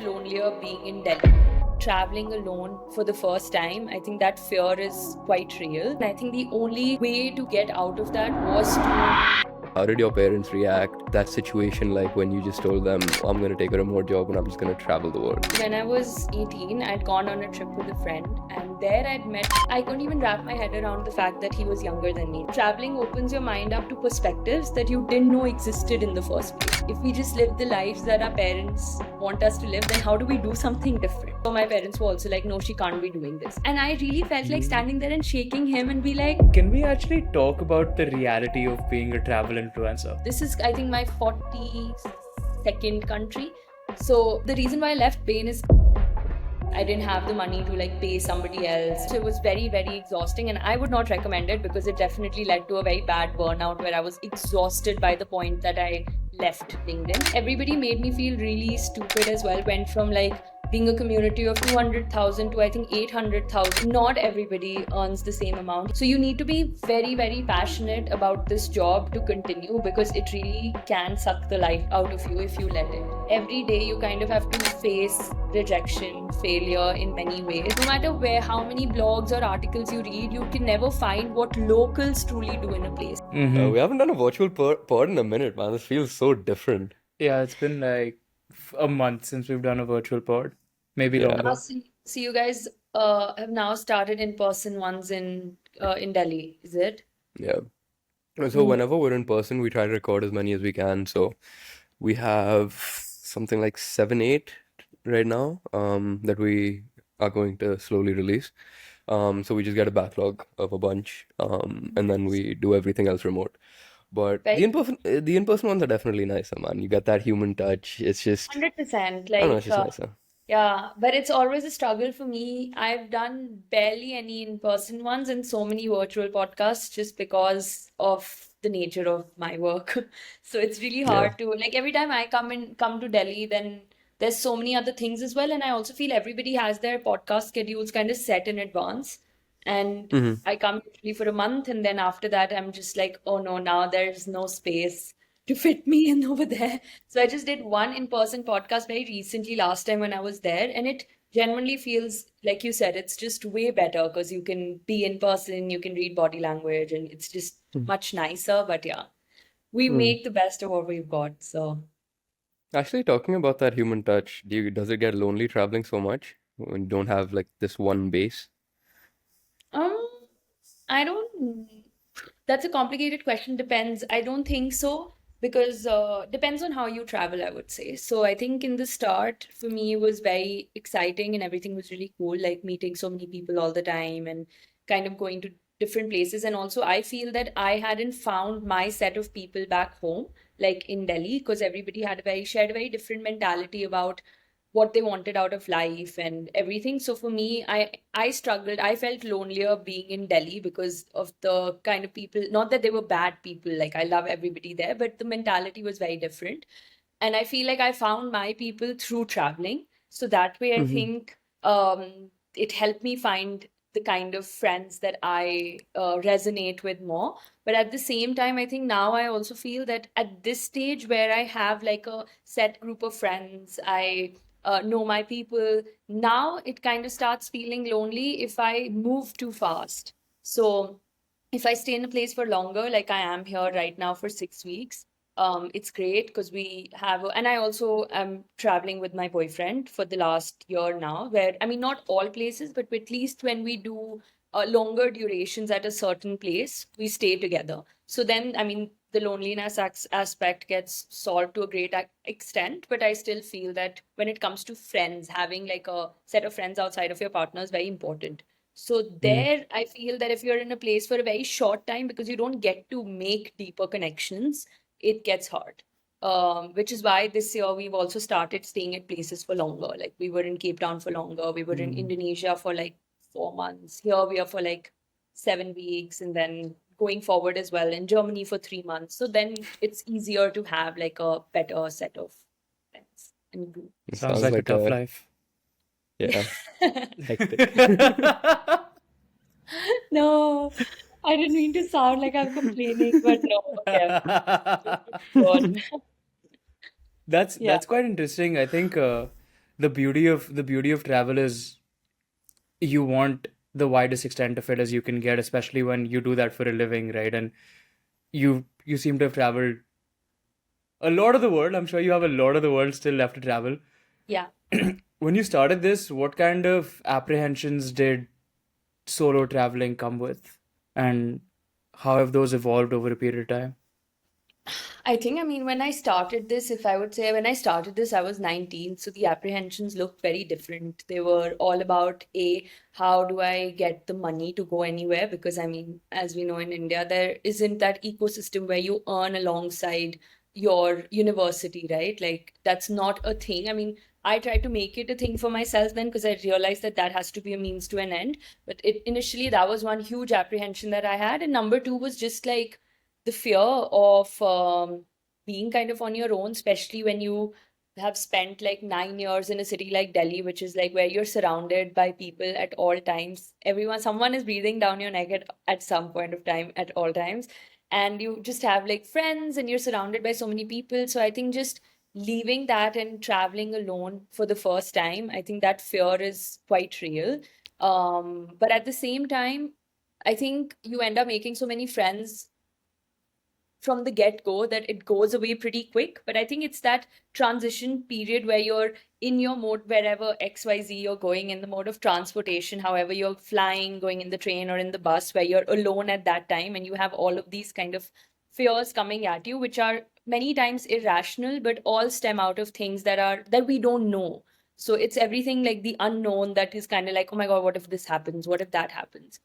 lonelier being in Delhi. Traveling alone for the first time, I think that fear is quite real. And I think the only way to get out of that was to... How did your parents react? That situation, like when you just told them, I'm going to take a remote job and I'm just going to travel the world. When I was 18, I'd gone on a trip with a friend, and there I'd met... I couldn't even wrap my head around the fact that he was younger than me. Traveling opens your mind up to perspectives that you didn't know existed in the first place. If we just live the lives that our parents want us to live, then how do we do something different? So my parents were also like, no, she can't be doing this. And I really felt like standing there and shaking him and be like, can we actually talk about the reality of being a travel influencer? This is, I think, my 42nd country. So the reason why I left Bain is I didn't have the money to pay somebody else. So it was very, very exhausting, and I would not recommend it because it definitely led to a very bad burnout where I was exhausted by the point that I left LinkedIn. Everybody made me feel really stupid as well. Went from being a community of 200,000 to I think 800,000. Not everybody earns the same amount. So you need to be very, very passionate about this job to continue, because it really can suck the life out of you if you let it. Every day you kind of have to face rejection, failure in many ways. No matter how many blogs or articles you read, you can never find what locals truly do in a place. We haven't done a virtual pod in a minute, man. This feels so different. Yeah, it's been a month since we've done a virtual pod. Maybe longer. So you guys have now started in-person ones in Delhi, is it? Yeah. So whenever we're in person, we try to record as many as we can. So we have something like 7, 8 right now that we are going to slowly release. So we just get a backlog of a bunch, and then we do everything else remote. But the in-person ones are definitely nicer, man. You get that human touch. It's just 100%. I don't know, it's just nicer. Yeah, but it's always a struggle for me. I've done barely any in-person ones and so many virtual podcasts just because of the nature of my work. So it's really hard to every time I come to Delhi, then there's so many other things as well. And I also feel everybody has their podcast schedules kind of set in advance. And I come usually for a month, and then after that, I'm just like, oh no, now there's no space to fit me in over there. So I just did one in-person podcast very recently, last time when I was there, and it genuinely feels, like you said, it's just way better because you can be in person, you can read body language, and it's just much nicer. But yeah, we make the best of what we've got. So actually, talking about that human touch, does it get lonely traveling so much when you don't have this one base? I don't. That's a complicated question. Depends. I don't think so, because depends on how you travel, I would say. So I think in the start, for me, it was very exciting and everything was really cool, like meeting so many people all the time and kind of going to different places. And also, I feel that I hadn't found my set of people back home, like in Delhi, because everybody shared a very different mentality about what they wanted out of life and everything. So for me, I struggled. I felt lonelier being in Delhi because of the kind of people, not that they were bad people, I love everybody there, but the mentality was very different. And I feel like I found my people through traveling. So that way, I think it helped me find the kind of friends that I resonate with more. But at the same time, I think now I also feel that at this stage where I have a set group of friends, I know my people, now it kind of starts feeling lonely if I move too fast. So if I stay in a place for longer, like I am here right now for 6 weeks, it's great because we have, and I also am traveling with my boyfriend for the last year now, where, I mean, not all places, but at least when we do longer durations at a certain place, we stay together. So then, I mean, the loneliness aspect gets solved to a great extent, but I still feel that when it comes to friends, having a set of friends outside of your partner is very important. So there, I feel that if you're in a place for a very short time, because you don't get to make deeper connections, it gets hard. Which is why this year we've also started staying at places for longer. Like we were in Cape Town for longer. We were in Indonesia for 4 months. Here we are for 7 weeks, and then going forward as well in Germany for 3 months. So then it's easier to have a better set of friends and group. Sounds like a tough life. Yeah. Hectic. No, I didn't mean to sound like I'm complaining, but no. Okay. That's quite interesting. I think the beauty of travel is you want the widest extent of it as you can get, especially when you do that for a living, right? And you seem to have traveled a lot of the world. I'm sure you have a lot of the world still left to travel. Yeah. When you started this, what kind of apprehensions did solo traveling come with? And how have those evolved over a period of time? I think, I mean, when I started this, if I would say, when I started this, I was 19. So the apprehensions looked very different. They were all about how do I get the money to go anywhere? Because, I mean, as we know in India, there isn't that ecosystem where you earn alongside your university, right? Like, that's not a thing. I mean, I tried to make it a thing for myself then because I realized that that has to be a means to an end. But initially, that was one huge apprehension that I had. And number two was just like, the fear of being kind of on your own, especially when you have spent like 9 years in a city like Delhi, which is like where you're surrounded by people at all times. Someone is breathing down your neck at some point of time, at all times. And you just have like friends and you're surrounded by so many people. So I think just leaving that and traveling alone for the first time, I think that fear is quite real. But at the same time, I think you end up making so many friends from the get go that it goes away pretty quick. But I think it's that transition period where you're in your mode, wherever XYZ you're going, in the mode of transportation, however you're flying, going in the train or in the bus, where you're alone at that time and you have all of these kind of fears coming at you, which are many times irrational, but all stem out of things that we don't know. So it's everything like the unknown that is kind of like, oh my God, what if this happens? What if that happens?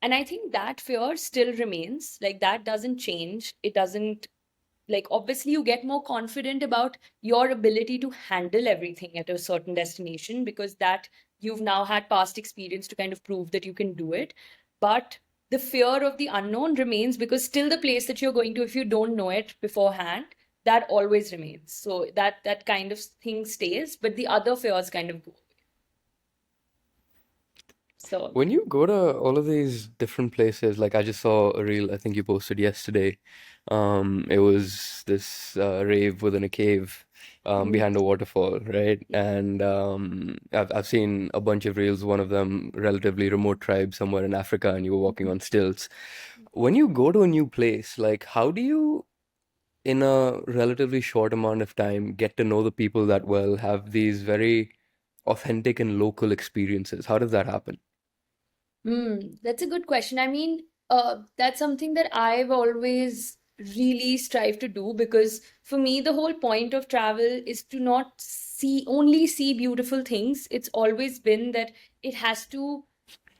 And I think that fear still remains. Like that doesn't change. It doesn't, like, obviously you get more confident about your ability to handle everything at a certain destination because that you've now had past experience to kind of prove that you can do it. But the fear of the unknown remains because still the place that you're going to, if you don't know it beforehand, that always remains. So that kind of thing stays, but the other fears kind of go. So When you go to all of these different places, like I just saw a reel I think you posted yesterday. It was this rave within a cave mm, behind a waterfall, right? yeah. And I've seen a bunch of reels, one of them relatively remote tribe somewhere in Africa, and you were walking Mhm. on stilts. When you go to a new place, like how do you, in a relatively short amount of time, get to know the people that well, have these very authentic and local experiences? How does that happen? That's a good question. I mean, that's something that I've always really strived to do because for me, the whole point of travel is to not only see beautiful things. It's always been that it has to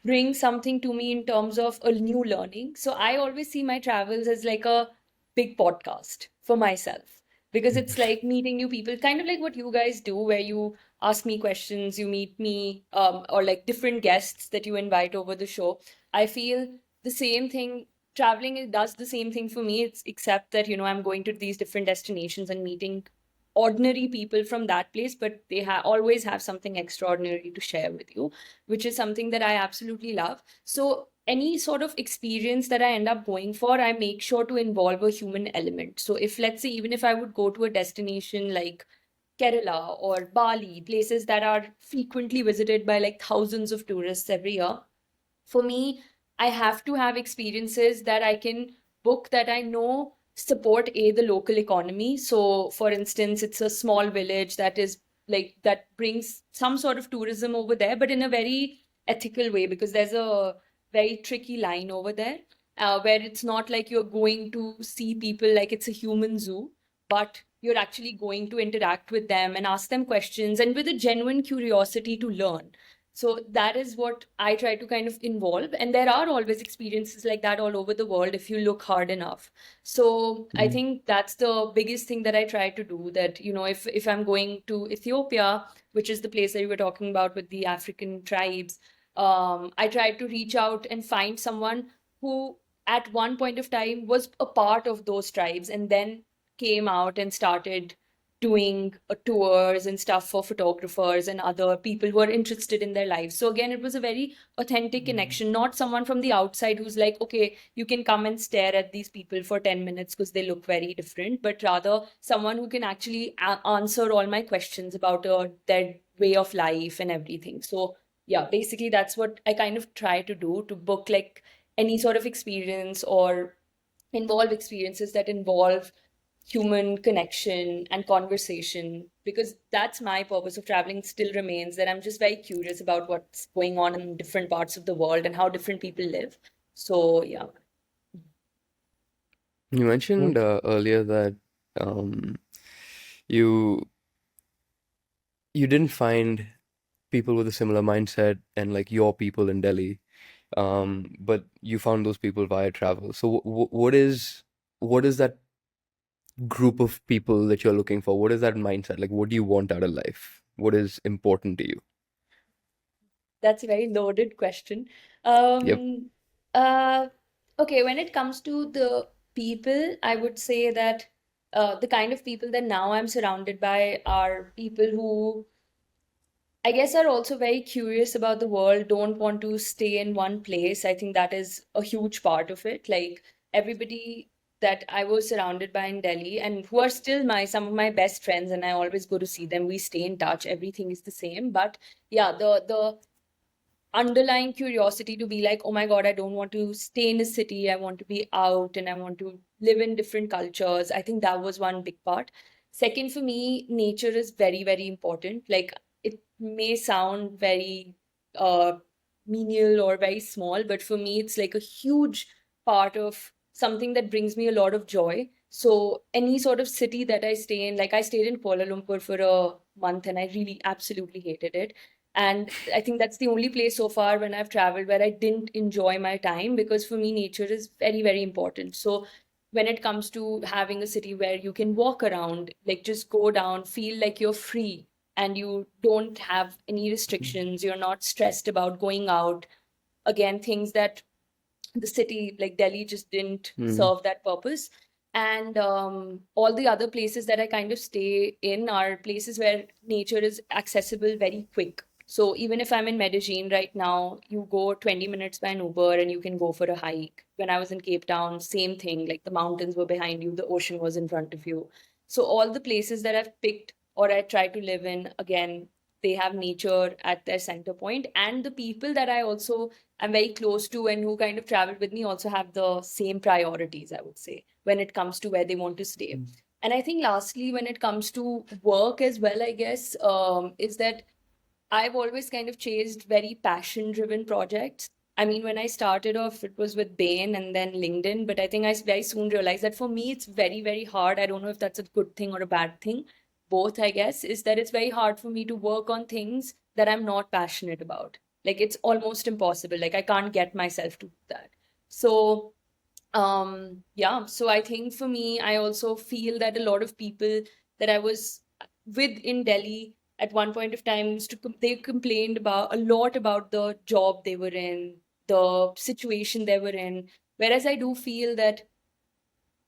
bring something to me in terms of a new learning. So I always see my travels as like a big podcast for myself because it's like meeting new people, kind of like what you guys do, where you ask me questions, you meet me, or like different guests that you invite over the show. I feel the same thing. Traveling it does the same thing for me. It's except that, I'm going to these different destinations and meeting ordinary people from that place, but they always have something extraordinary to share with you, which is something that I absolutely love. So any sort of experience that I end up going for, I make sure to involve a human element. So if, let's say, even if I would go to a destination like Kerala or Bali, places that are frequently visited by like thousands of tourists every year, for me, I have to have experiences that I can book that I know support the local economy. So, for instance, it's a small village that is like that brings some sort of tourism over there, but in a very ethical way because there's a very tricky line over there where it's not like you're going to see people like it's a human zoo, but you're actually going to interact with them and ask them questions and with a genuine curiosity to learn. So that is what I try to kind of involve. And there are always experiences like that all over the world if you look hard enough. So I Mm. think that's the biggest thing that I try to do, that, if I'm going to Ethiopia, which is the place that you were talking about with the African tribes, I tried to reach out and find someone who at one point of time was a part of those tribes and then came out and started doing tours and stuff for photographers and other people who are interested in their lives. So again, it was a very authentic Mm. connection, not someone from the outside who's like, okay, you can come and stare at these people for 10 minutes because they look very different, but rather someone who can actually answer all my questions about their way of life and everything. So yeah, basically that's what I kind of try to do, to book like any sort of experience or involve experiences that involve human connection and conversation, because that's my purpose of traveling still remains, that I'm just very curious about what's going on in different parts of the world and how different people live. So yeah. You mentioned earlier that um, you you didn't find people with a similar mindset and like your people in Delhi, but you found those people via travel. So what is that group of people that you're looking for? What is that mindset? Like, what do you want out of life? What is important to you? That's a very loaded question. Yep. Um, uh, okay, when it comes to the people, I would say that the kind of people that now I'm surrounded by are people who I guess are also very curious about the world, don't want to stay in one place. I think that is a huge part of it. Like everybody that I was surrounded by in Delhi and who are still my some of my best friends, and I always go to see them. We stay in touch. Everything is the same. But yeah, the underlying curiosity to be like, oh my God, I don't want to stay in a city. I want to be out and I want to live in different cultures. I think that was one big part. Second, for me, nature is very, very important. Like it may sound very uh, menial or very small, but for me, it's like a huge part of something that brings me a lot of joy. So any sort of city that I stay in, like I stayed in Kuala Lumpur for a month and I really absolutely hated it. And I think that's the only place so far when I've traveled where I didn't enjoy my time, because for me, nature is very, very important. So when it comes to having a city where you can walk around, like just go down, feel like you're free and you don't have any restrictions, you're not stressed about going out. Again, things that the city like Delhi just didn't Mm-hmm. serve that purpose. And all the other places that I kind of stay in are places where nature is accessible very quick. So even if I'm in Medellin right now, you go 20 minutes by an Uber and you can go for a hike. When I was in Cape Town, same thing, like the mountains were behind you, the ocean was in front of you. So all the places that I've picked or I try to live in, again, they have nature at their center point. And the people that I also I'm very close to and who kind of travel with me also have the same priorities, I would say, when it comes to where they want to stay. And I think lastly, when it comes to work as well, I guess, is that I've always kind of chased very passion driven projects. I mean, when I started off, it was with Bain and then LinkedIn, but I think I very soon realized that for me, it's very, very hard. I don't know if that's a good thing or a bad thing. Both, I guess, is that it's very hard for me to work on things that I'm not passionate about. Like, it's almost impossible. Like, I can't get myself to do that. So, yeah, so I think for me, I also feel that a lot of people that I was with in Delhi at one point of time they complained about a lot about the job they were in, the situation they were in. Whereas I do feel that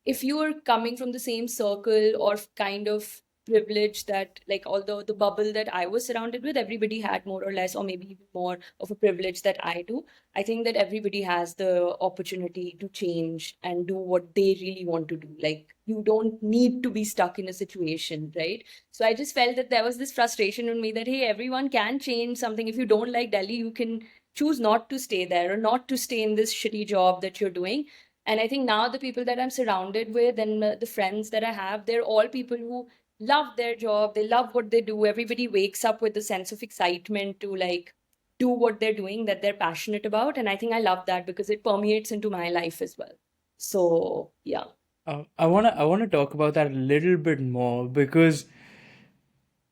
if you are coming from the same circle or kind of privilege that, like, although the bubble that I was surrounded with, everybody had more or less, or maybe even more of a privilege that I do. I think that everybody has the opportunity to change and do what they really want to do. Like, you don't need to be stuck in a situation, right? So I just felt that there was this frustration in me that, hey, everyone can change something. If you don't like Delhi, you can choose not to stay there or not to stay in this shitty job that you're doing. And I think now the people that I'm surrounded with and the friends that I have, they're all people who love their job. They love what they do. Everybody wakes up with a sense of excitement to like do what they're doing that they're passionate about. And I think I love that because it permeates into my life as well. So, yeah. I wanna talk about that a little bit more because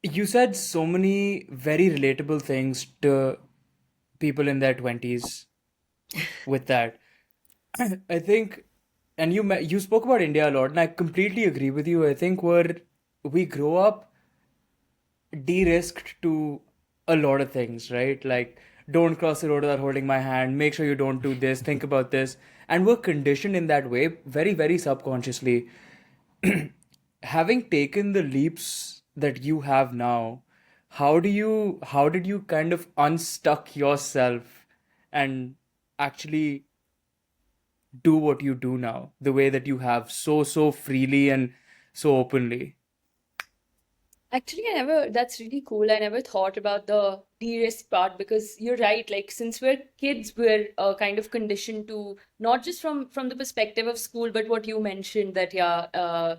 you said so many very relatable things to people in their 20s with that. I think, and you spoke about India a lot, and I completely agree with you. I think we grow up de-risked to a lot of things, right? Like, don't cross the road without holding my hand. Make sure you don't do this. Think about this, and we're conditioned in that way, very, very subconsciously. Having taken the leaps that you have now, how did you kind of unstuck yourself and actually do what you do now the way that you have so freely and so openly? Actually, that's really cool. I never thought about the de-risk part because you're right. Like, since we're kids, we're kind of conditioned to not just from the perspective of school, but what you mentioned that, yeah,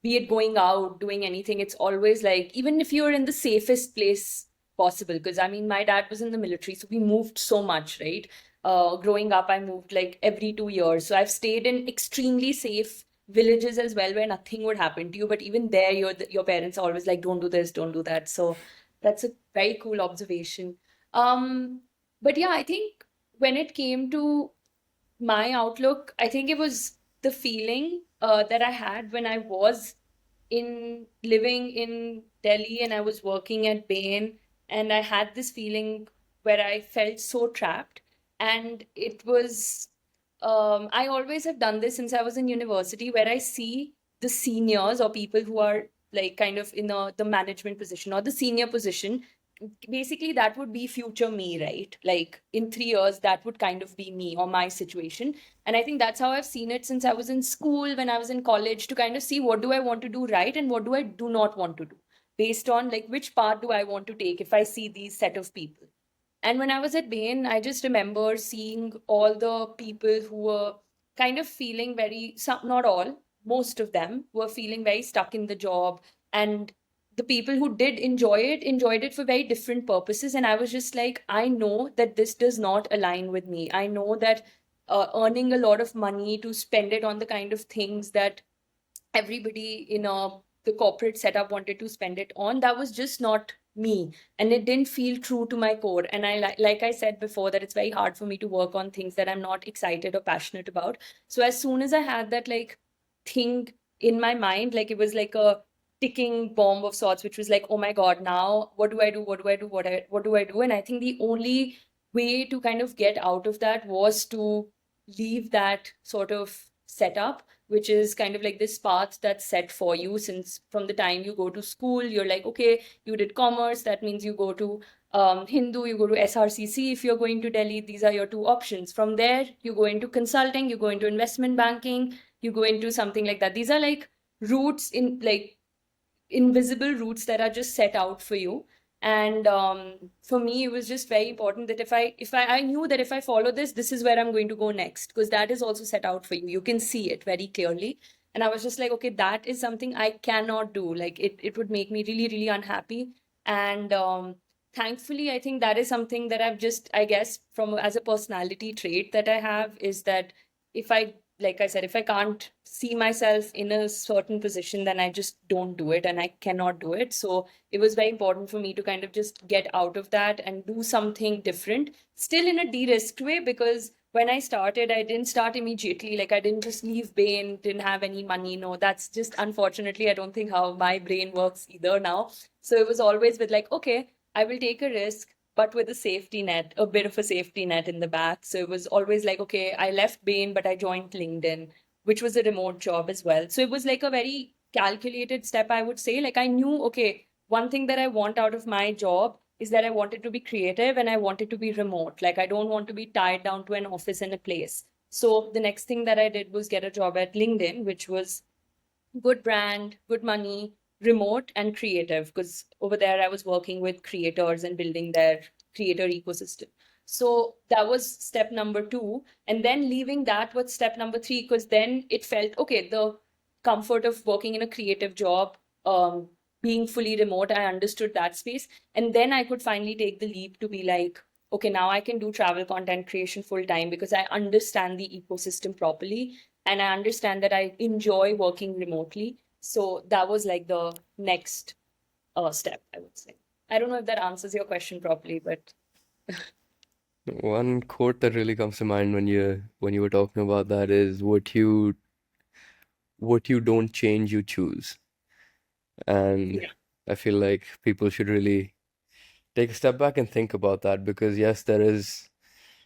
be it going out, doing anything, it's always like, even if you're in the safest place possible. Because I mean, my dad was in the military, so we moved so much, right? Growing up, I moved like every 2 years. So I've stayed in extremely safe villages as well where nothing would happen to you, but even there your parents are always like, don't do this, don't do that. So that's a very cool observation. But yeah, I think when it came to my outlook, I think it was the feeling that I had when I was in living in Delhi and I was working at Bain, and I had this feeling where I felt so trapped. And it was, I always have done this since I was in university, where I see the seniors or people who are like kind of in the management position or the senior position. Basically, that would be future me, right? Like in 3 years, that would kind of be me or my situation. And I think that's how I've seen it since I was in school, when I was in college, to kind of see what do I want to do right and what do I do not want to do, based on like which path do I want to take if I see these set of people. And when I was at Bain, I just remember seeing all the people who were kind of feeling very, some, not all, most of them were feeling very stuck in the job. And the people who did enjoyed it for very different purposes. And I was just like, I know that this does not align with me. I know that earning a lot of money to spend it on the kind of things that everybody in the corporate setup wanted to spend it on, that was just not me. And it didn't feel true to my core. And like I said before, that it's very hard for me to work on things that I'm not excited or passionate about. So as soon as I had that like thing in my mind, like it was like a ticking bomb of sorts, which was like, oh my god, now what do I do, what do I do? And I think the only way to kind of get out of that was to leave that sort of setup, which is kind of like this path that's set for you. Since from the time you go to school, you're like, okay, you did commerce, that means you go to Hindu, you go to SRCC. If you're going to Delhi, these are your two options. From there, you go into consulting, you go into investment banking, you go into something like that. These are like routes, in like invisible routes that are just set out for you. And for me, it was just very important that I knew that if I follow this, this is where I'm going to go next, because that is also set out for you. You can see it very clearly. And I was just like, okay, that is something I cannot do. Like it would make me really, really unhappy. And thankfully, I think that is something that I've just, I guess, from as a personality trait that I have, is that if I, like I said, if I can't see myself in a certain position, then I just don't do it and I cannot do it. So it was very important for me to kind of just get out of that and do something different, still in a de-risked way, because when I started, I didn't start immediately. Like I didn't just leave Bain, didn't have any money. No, that's just unfortunately, I don't think how my brain works either now. So it was always with like, okay, I will take a risk, but with a safety net, a bit of a safety net in the back. So it was always like, okay, I left Bain, but I joined LinkedIn, which was a remote job as well. So it was like a very calculated step, I would say. Like I knew, okay, one thing that I want out of my job is that I want it to be creative and I want it to be remote. Like I don't want to be tied down to an office and a place. So the next thing that I did was get a job at LinkedIn, which was good brand, good money, remote and creative. Because over there I was working with creators and building their creator ecosystem. So that was step number two. And then leaving that was step number three, because then it felt okay, the comfort of working in a creative job, being fully remote, I understood that space. And then I could finally take the leap to be like, okay, now I can do travel content creation full time because I understand the ecosystem properly and I understand that I enjoy working remotely. So that was like the next step, I would say. I don't know if that answers your question properly, but One quote that really comes to mind when you were talking about that is what you don't change, you choose. And yeah, I feel like people should really take a step back and think about that because yes, there is,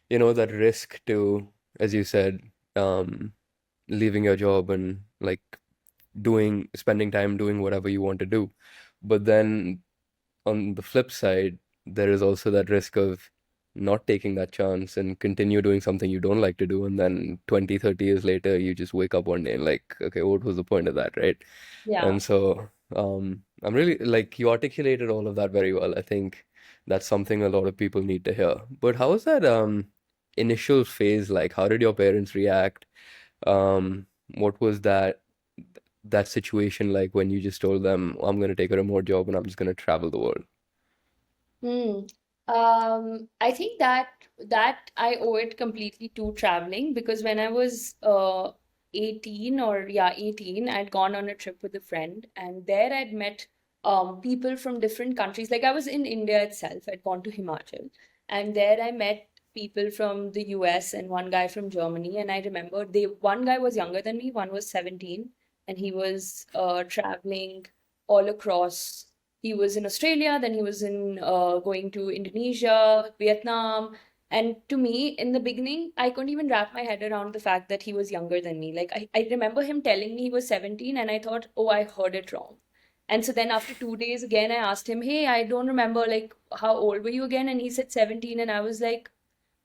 that risk to, as you said, um, leaving your job and like spending time doing whatever you want to do. But then on the flip side, there is also that risk of not taking that chance and continue doing something you don't like to do. And then 20, 30 years later, you just wake up one day and like, okay, what was the point of that, right? yeah, And so, I'm really like you articulated all of that very well. I think that's something a lot of people need to hear. But how was that initial phase like? How did your parents react? What was that situation like when you just told them, I'm going to take a remote job and I'm just going to travel the world? Hmm. I think that I owe it completely to traveling because when I was 18 or yeah, 18, I'd gone on a trip with a friend and there I'd met people from different countries. Like I was in India itself, I'd gone to Himachal and there I met people from the US and one guy from Germany. And I remember one guy was younger than me, one was 17, and he was traveling all across. He was in Australia, then he was in going to Indonesia, Vietnam. And to me, in the beginning, I couldn't even wrap my head around the fact that he was younger than me. Like, I remember him telling me he was 17, and I thought, oh, I heard it wrong. And so then after 2 days, again, I asked him, hey, I don't remember, like, how old were you again? And he said 17. And I was like,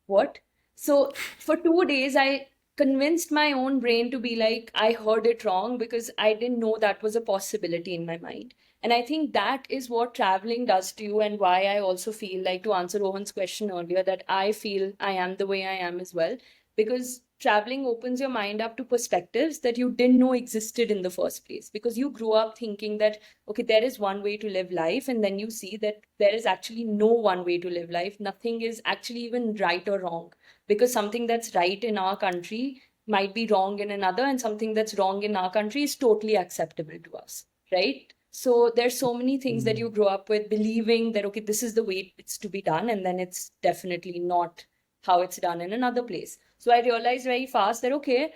what? So for 2 days, I convinced my own brain to be like, I heard it wrong because I didn't know that was a possibility in my mind. And I think that is what traveling does to you, and why I also feel like, to answer Rohan's question earlier, that I feel I am the way I am as well. Because traveling opens your mind up to perspectives that you didn't know existed in the first place. Because you grew up thinking that, okay, there is one way to live life, and then you see that there is actually no one way to live life. Nothing is actually even right or wrong. Because something that's right in our country might be wrong in another, and something that's wrong in our country is totally acceptable to us, right? So there's so many things that Mm. you grow up with believing that, okay, this is the way it's to be done, and then it's definitely not how it's done in another place. So I realized very fast that, okay,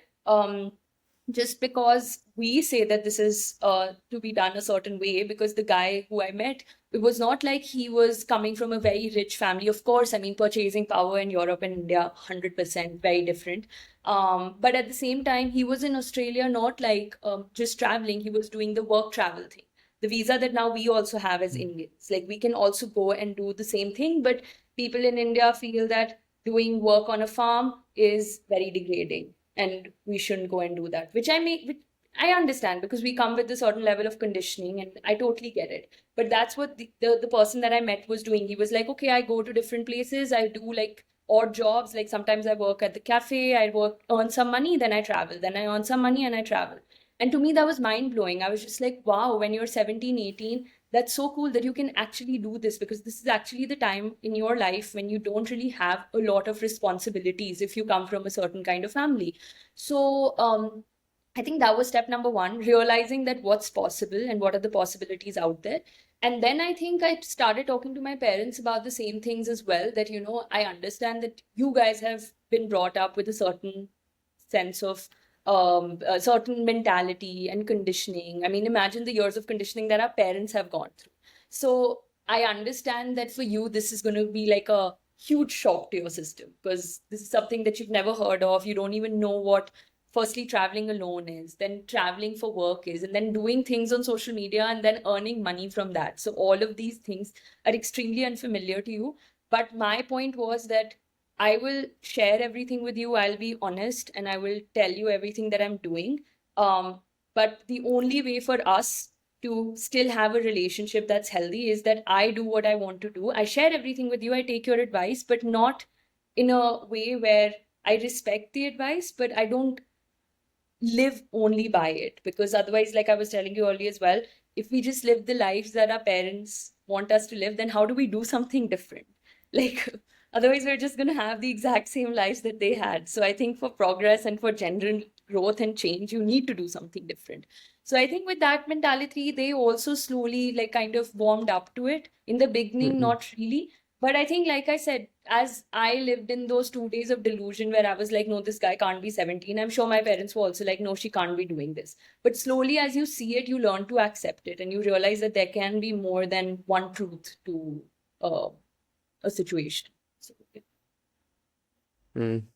just because we say that this is to be done a certain way, because the guy who I met, it was not like he was coming from a very rich family. Of course, I mean, purchasing power in Europe and India, 100% very different. But at the same time, he was in Australia, not like just traveling, he was doing the work travel thing. The visa that now we also have as Indians. Like we can also go and do the same thing, but people in India feel that doing work on a farm is very degrading and we shouldn't go and do that, which I understand because we come with a certain level of conditioning and I totally get it. But that's what the person that I met was doing. He was like, okay, I go to different places, I do like odd jobs, like sometimes I work at the cafe, I work, earn some money, then I travel, then I earn some money and I travel. And to me that was mind blowing. I was just like, wow, when you're 17, 18, that's so cool that you can actually do this, because this is actually the time in your life when you don't really have a lot of responsibilities if you come from a certain kind of family. So I think that was step number one, realizing that what's possible and what are the possibilities out there. And then I think I started talking to my parents about the same things as well, that, I understand that you guys have been brought up with a certain sense of a certain mentality and conditioning. I mean, imagine the years of conditioning that our parents have gone through. So I understand that for you, this is going to be like a huge shock to your system because this is something that you've never heard of. You don't even know what, firstly, traveling alone is, then traveling for work is, and then doing things on social media and then earning money from that. So all of these things are extremely unfamiliar to you. But my point was that I will share everything with you. I'll be honest and I will tell you everything that I'm doing. But the only way for us to still have a relationship that's healthy is that I do what I want to do. I share everything with you. I take your advice, but not in a way where I respect the advice, but I don't live only by it. Because otherwise, like I was telling you earlier as well, if we just live the lives that our parents want us to live, then how do we do something different? Like, otherwise, we're just going to have the exact same lives that they had. So I think for progress and for general growth and change, you need to do something different. So I think with that mentality, they also slowly, like, kind of warmed up to it. In the beginning, Mm-mm. not really. But I think, like I said, as I lived in those 2 days of delusion where I was like, no, this guy can't be 17, I'm sure my parents were also like, no, she can't be doing this. But slowly, as you see it, you learn to accept it and you realize that there can be more than one truth to uh, a situation. So, yeah.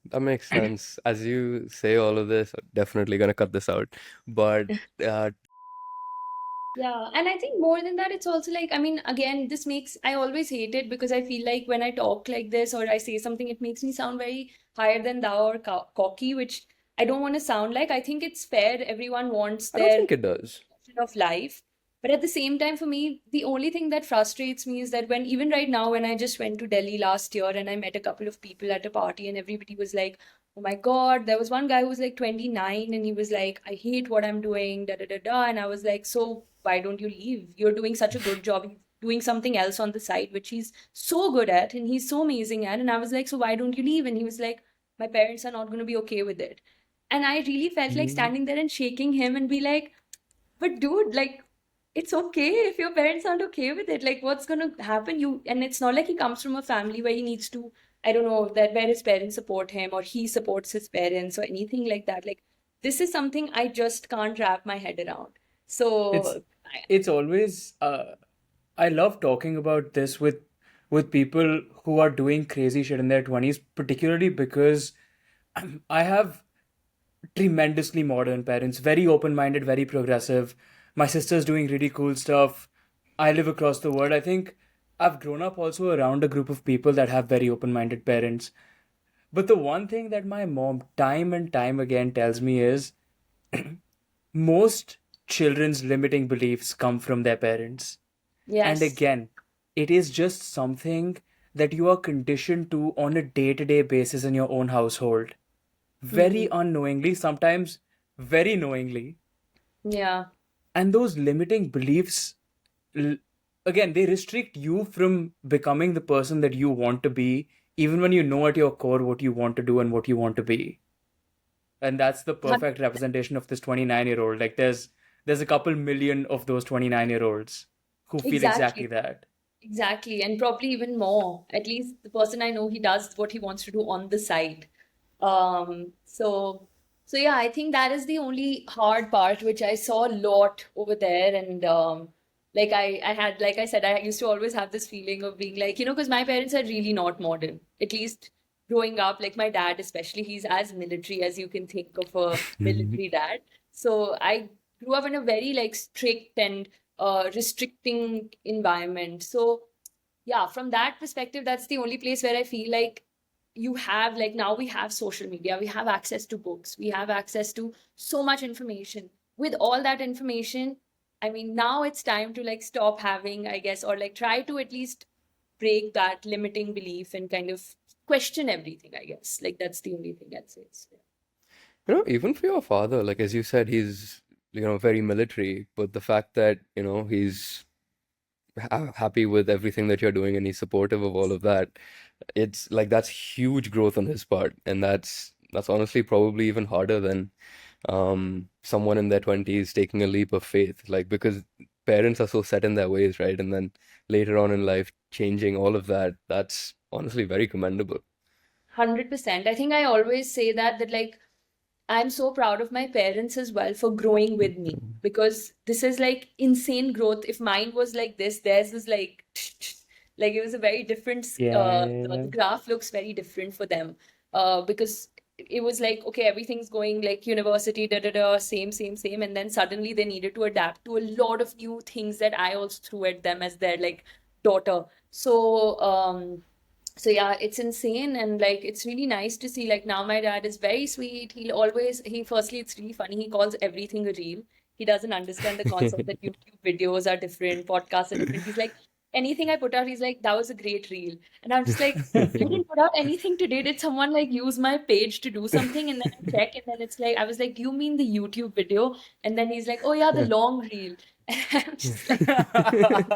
That makes sense. As you say all of this, I'm definitely gonna cut this out. But uh, Yeah, and I think more than that, it's also like, I mean, again, I always hate it because I feel like when I talk like this or I say something, it makes me sound very higher than thou or cocky, which I don't want to sound like. I think it's fair. Everyone wants I don't their think it does. version of life. But at the same time, for me, the only thing that frustrates me is that when, even right now, when I just went to Delhi last year and I met a couple of people at a party and everybody was like, oh my God, there was one guy who was like 29 and he was like, I hate what I'm doing, da da da da. And I was like, so why don't you leave? You're doing such a good job. He's doing something else on the side, which he's so good at and he's so amazing at. And I was like, so why don't you leave? And he was like, my parents are not going to be okay with it. And I really felt like Mm. standing there and shaking him and be like, but dude, like, it's okay if your parents aren't okay with it. Like, what's gonna happen? And it's not like he comes from a family where he needs to, I don't know, that where his parents support him or he supports his parents or anything like that. Like, this is something I just can't wrap my head around. It's So, it's always I love talking about this with people who are doing crazy shit in their 20s, particularly because I have tremendously modern parents, very open-minded, very progressive. My sister's doing really cool stuff. I live across the world. I think I've grown up also around a group of people that have very open-minded parents. But the one thing that my mom time and time again tells me is most children's limiting beliefs come from their parents. And yes. again, it is just something that you are conditioned to on a day-to-day basis in your own household. Very Hmm. unknowingly, sometimes very knowingly. Yeah. And those limiting beliefs, l- again, they restrict you from becoming the person that you want to be, even when you know at your core what you want to do and what you want to be. And that's the perfect representation of this 29-year-old. Like there's a couple million of those 29-year-olds who feel exactly Exactly. that. Exactly, and probably even more. At least the person I know, he does what he wants to do on the side. So yeah, I think that is the only hard part which I saw a lot over there. And like I had, like I said, I used to always have this feeling of being like, because my parents are really not modern. At least growing up, like my dad, especially, he's as military as you can think of a military dad. So I grew up in a very like strict and restricting environment. So yeah, from that perspective, that's the only place where I feel like you have, like, now we have social media, we have access to books, we have access to so much information. With all that information, I mean, now it's time to like stop having, I guess, or like try to at least break that limiting belief and kind of question everything, I guess. Like, that's the only thing I'd say. So, Even for your father, like as you said, he's, very military, but the fact that, he's happy with everything that you're doing and he's supportive of all of that, it's like that's huge growth on his part. And that's honestly probably even harder than someone in their 20s taking a leap of faith, like because parents are so set in their ways, right? And then later on in life changing all of that, that's honestly very commendable. 100%. I think I always say that like I'm so proud of my parents as well for growing with me, because this is like insane growth. If mine was like this, theirs is like like it was a very different the Yeah. graph looks very different for them, because it was like, okay, everything's going like university, da da da, same, and then suddenly they needed to adapt to a lot of new things that I also threw at them as their like daughter. So yeah, it's insane, and like it's really nice to see. Like, now my dad is very sweet. He firstly, it's really funny, he calls everything a reel. He doesn't understand the concept that YouTube videos are different, podcasts are different. He's like, anything I put out, he's like, that was a great reel. And I'm just like, I didn't put out anything today. Did someone like use my page to do something? And then I check, and then it's like, I was like, do you mean the YouTube video? And then he's like, oh yeah, the long reel. And I'm just like,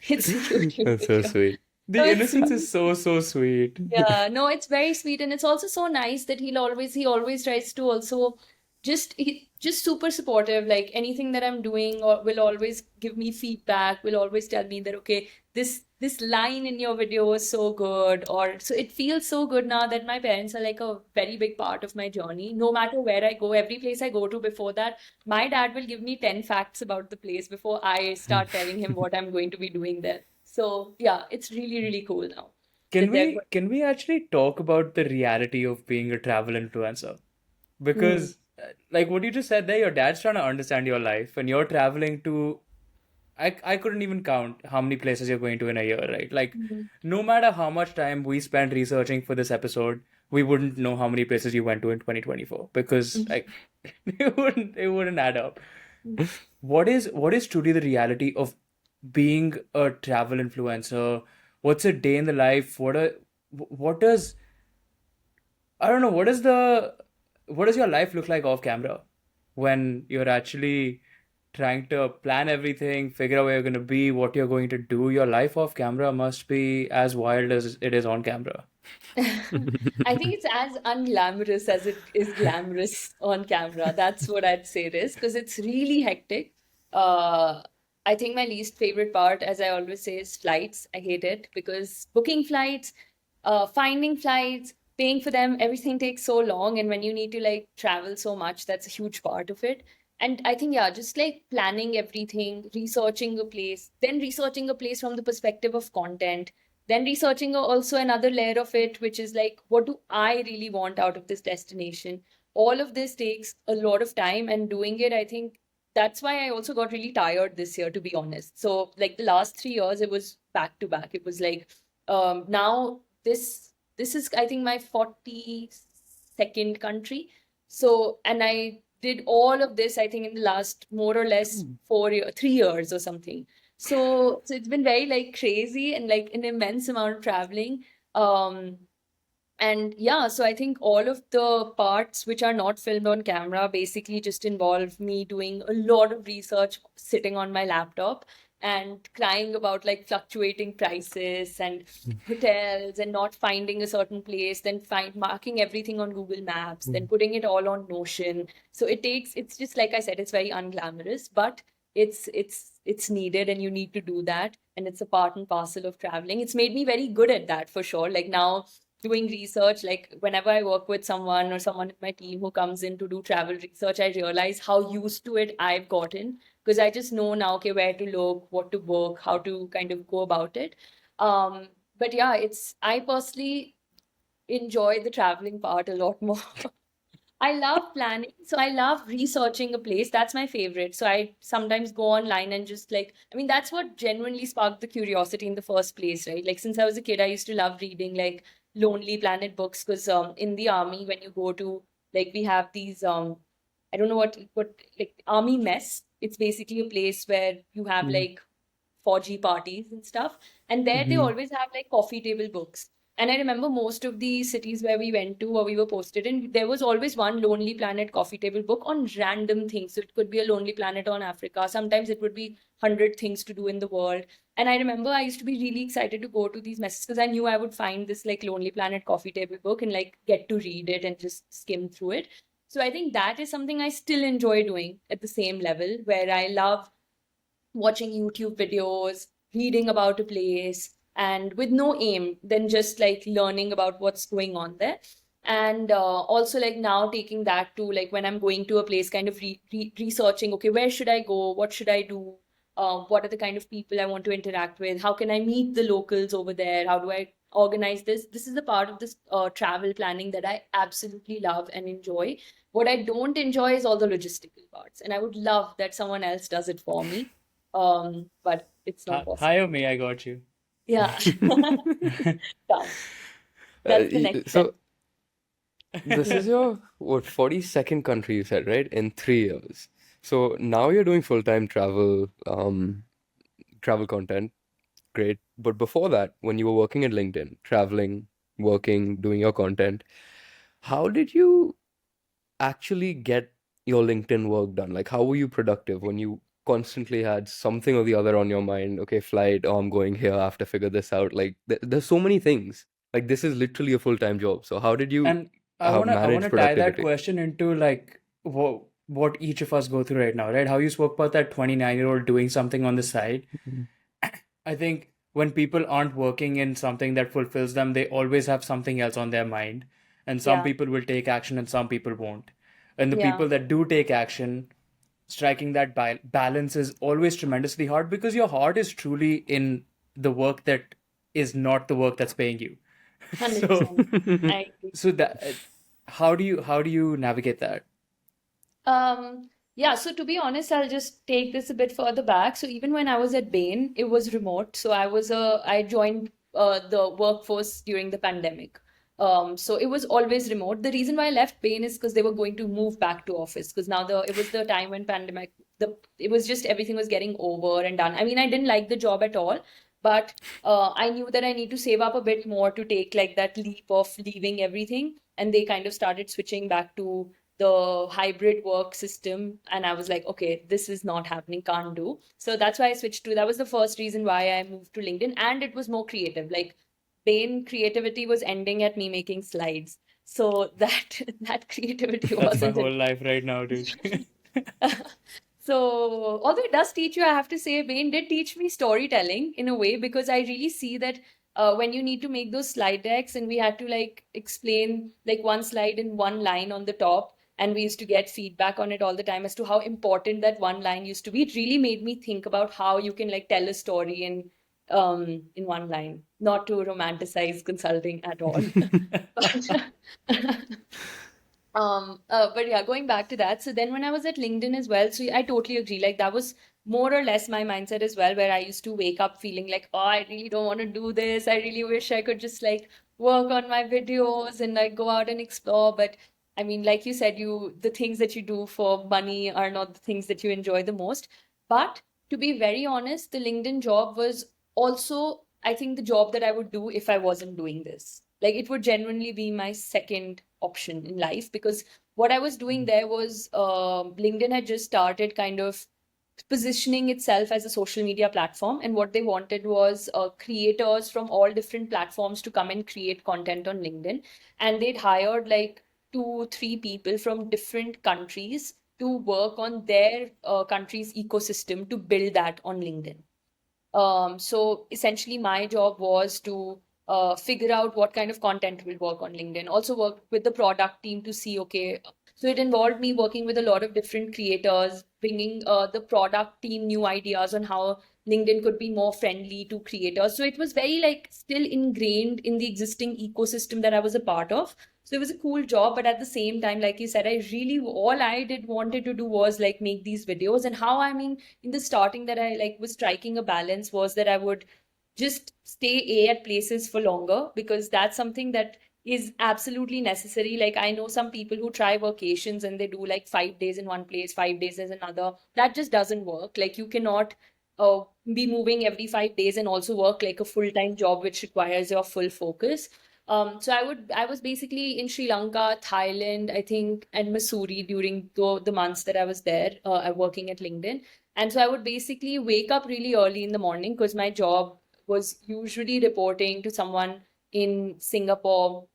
it's it's a YouTube That's so video. sweet. So The it's innocence is so, so sweet. yeah, no, it's very sweet, and it's also so nice that he always tries to also just super supportive. Like, anything that I'm doing, or will always give me feedback, will always tell me that, okay, this line in your video was so good. Or so it feels so good now that my parents are like a very big part of my journey. No matter where I go, every place I go to before that, my dad will give me 10 facts about the place before I start telling him what I'm going to be doing there. So yeah, it's really, really cool now Can that they're we can we actually talk about the reality of being a travel influencer? going. Because like what you just said there, your dad's trying to understand your life and you're traveling to I couldn't even count how many places you're going to in a year, right? Like Hmm. no matter how much time we spent researching for this episode, we wouldn't know how many places you went to in 2024 because like it wouldn't add up. what is truly the reality of being a travel influencer? What's a day in the life? What does I don't know, what does your life look like off camera when you're actually trying to plan everything, figure out where you're going to be, what you're going to do? Your life off camera must be as wild as it is on camera. I think it's as unglamorous as it is glamorous on camera. That's what I'd say it is, because it's really hectic. Uh, I think my least favorite part, as I always say, is flights. I hate it because booking flights, finding flights, paying for them, everything takes so long. And when you need to like travel so much, that's a huge part of it. And I think, yeah, just like planning everything, researching a place, then researching a place from the perspective of content, then researching also another layer of it, which is like, what do I really want out of this destination? All of this takes a lot of time, and doing it, I think that's why I also got really tired this year, to be honest. So, like the last 3 years, it was back to back. It was like, now this is, I think, my 42nd country. So, and I did all of this, I think, in the last more or less 4 years, 3 years or something. So it's been very like crazy and like an immense amount of traveling. Um, and yeah, so I think all of the parts which are not filmed on camera basically just involve me doing a lot of research sitting on my laptop and crying about like fluctuating prices and hotels and not finding a certain place, then find marking everything on Google Maps, then putting it all on Notion. So it's just like I said, it's very unglamorous, but it's needed and you need to do that. And it's a part and parcel of traveling. It's made me very good at that for sure. Like now doing research, like whenever I work with someone or someone in my team who comes in to do travel research, I realize how used to it I've gotten, because I just know now, okay, where to look, what to book, how to kind of go about it. Um, but yeah, I personally enjoy the traveling part a lot more. I love planning. So I love researching a place. That's my favorite. So I sometimes go online and just like, I mean, that's what genuinely sparked the curiosity in the first place, right? Like since I was a kid, I used to love reading like Lonely Planet books because in the army, when you go to like we have these I don't know what like army mess. It's basically a place where you have Mm. like 4G parties and stuff. And there they Mhm. always have like coffee table books. And I remember most of the cities where we went to or we were posted in, there was always one Lonely Planet coffee table book on random things. So it could be a Lonely Planet on Africa. Sometimes it would be 100 things to do in the world. And I remember I used to be really excited to go to these messes because I knew I would find this like Lonely Planet coffee table book and like get to read it and just skim through it. So I think that is something I still enjoy doing at the same level, where I love watching YouTube videos, reading about a place, and with no aim, then just like learning about what's going on there. And also, like now taking that to like when I'm going to a place, kind of researching, okay, where should I go? What should I do? What are the kind of people I want to interact with? How can I meet the locals over there? How do I organize this? This is the part of this travel planning that I absolutely love and enjoy. What I don't enjoy is all the logistical parts, and I would love that someone else does it for me, but it's not possible. Hire me, I got you. Yeah. Done. Uh, That's the next step. so this is your what 42nd country you said, right? In 3 years. So now you're doing full-time travel content. Great. But before that, when you were working at LinkedIn, traveling, working, doing your content, how did you actually get your LinkedIn work done? Like, how were you productive when you constantly had something or the other on your mind? Okay, flight, oh, I'm going here, I have to figure this out. Like, there's so many things. Like, this is literally a full-time job. So, how did you And I wanna manage tie that productivity? question into like what each of us go through right now, right? How you spoke about that 29-year-old doing something on the side. Mhm. I think when people aren't working in something that fulfills them, they always have something else on their mind. And some Yeah. people will take action and some people won't. And the Yeah. people that do take action, striking that balance is always tremendously hard because your heart is truly in the work that is not the work that's paying you. So 100%. I agree. so that how do you navigate that? Yeah, so to be honest, I'll just take this a bit further back. So even when I was at Bain, it was remote. So I joined the workforce during the pandemic. So it was always remote. The reason why I left Bain is because they were going to move back to office because now it was the time when it was just everything was getting over and done. I mean, I didn't like the job at all, but I knew that I need to save up a bit more to take like that leap of leaving everything. And they kind of started switching back to the hybrid work system. And I was like, okay, this is not happening, can't do. So that's why I switched to, that was the first reason why I moved to LinkedIn. And it was more creative. Like Bain creativity was ending at me making slides. So that that creativity That's my wasn't whole life right now, dude. So, although it does teach you, I have to say, Bain did teach me storytelling in a way, because I really see that when you need to make those slide decks and we had to like explain like one slide in one line on the top, and we used to get feedback on it all the time as to how important that one line used to be. It really made me think about how you can like tell a story in one line, not to romanticize consulting at all. But but yeah, going back to that. So then when I was at LinkedIn as well, so I totally agree. Like that was more or less my mindset as well, where I used to wake up feeling like, oh, I really don't want to do this. I really wish I could just like work on my videos and like go out and explore. But I mean, like you said, the things that you do for money are not the things that you enjoy the most. But to be very honest, the LinkedIn job was also, I think, the job that I would do if I wasn't doing this. Like it would genuinely be my second option in life, because what I was doing there was LinkedIn had just started kind of positioning itself as a social media platform. And what they wanted was creators from all different platforms to come and create content on LinkedIn. And they'd hired like 2, 3 people from different countries to work on their country's ecosystem to build that on LinkedIn. So essentially, my job was to figure out what kind of content will work on LinkedIn. Also, work with the product team to see, okay, so it involved me working with a lot of different creators, bringing the product team new ideas on how LinkedIn could be more friendly to creators. So it was very like still ingrained in the existing ecosystem that I was a part of. So it was a cool job, but at the same time, like you said, I really all I did wanted to do was like make these videos. And how, I mean, in the starting that I like was striking a balance was that I would just stay at places for longer, because that's something that is absolutely necessary. Like I know some people who try vacations and they do like 5 days in one place, 5 days in another. That just doesn't work. Like you cannot be moving every 5 days and also work like a full-time job, which requires your full focus. So I was basically in Sri Lanka, Thailand, I think, and Missouri during the months that I was there, working at LinkedIn. And so I would basically wake up really early in the morning, because my job was usually reporting to someone in Singapore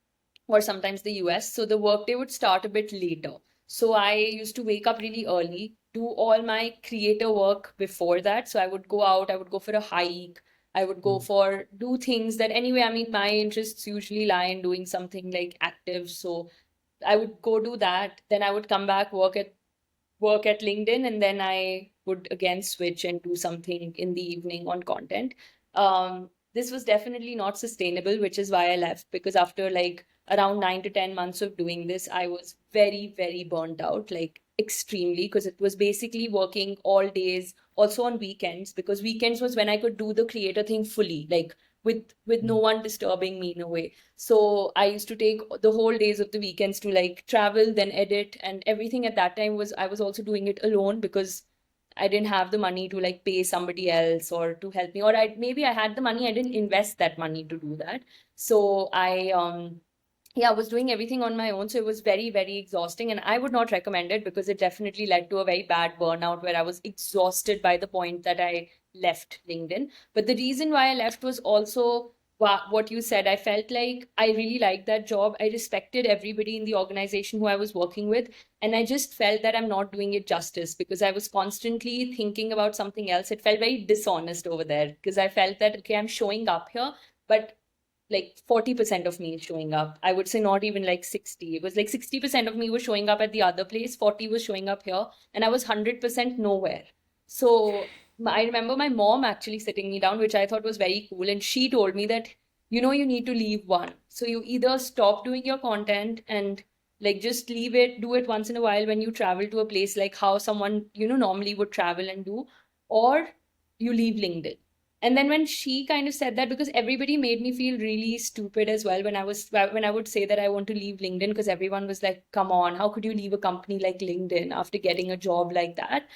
or sometimes the US. So the workday would start a bit later. So I used to wake up really early, do all my creator work before that. So I would go out, I would go for a hike, I would go for do things that anyway, I mean, my interests usually lie in doing something like active. So I would go do that. Then I would come back, work at LinkedIn, and then I would again switch and do something in the evening on content. This was definitely not sustainable, which is why I left, because after like around 9 to 10 months of doing this, I was very, very burnt out, like extremely, because it was basically working all days, also on weekends, because weekends was when I could do the creator thing fully, like with no one disturbing me in a way. So I used to take the whole days of the weekends to like travel, then edit, and everything at that time was I was also doing it alone, because I didn't have the money to like pay somebody else or to help me, or I maybe I had the money, I didn't invest that money to do that. So I yeah, I was doing everything on my own. So it was very, very exhausting. And I would not recommend it, because it definitely led to a very bad burnout where I was exhausted by the point that I left LinkedIn. But the reason why I left was also what you said. I felt like I really liked that job. I respected everybody in the organization who I was working with. And I just felt that I'm not doing it justice, because I was constantly thinking about something else. It felt very dishonest over there, because I felt that, okay, I'm showing up here, but like 40% of me is showing up. I would say not even like 60. It was like 60% of me was showing up at the other place, 40 was showing up here, and I was 100% nowhere. So I remember my mom actually sitting me down, which I thought was very cool. And she told me that, you need to leave one. So you either stop doing your content and like just leave it, do it once in a while when you travel to a place, like how someone, normally would travel and do, or you leave LinkedIn. And then when she kind of said that, because everybody made me feel really stupid as well when I would say that I want to leave LinkedIn, because everyone was like, come on, how could you leave a company like LinkedIn after getting a job like that?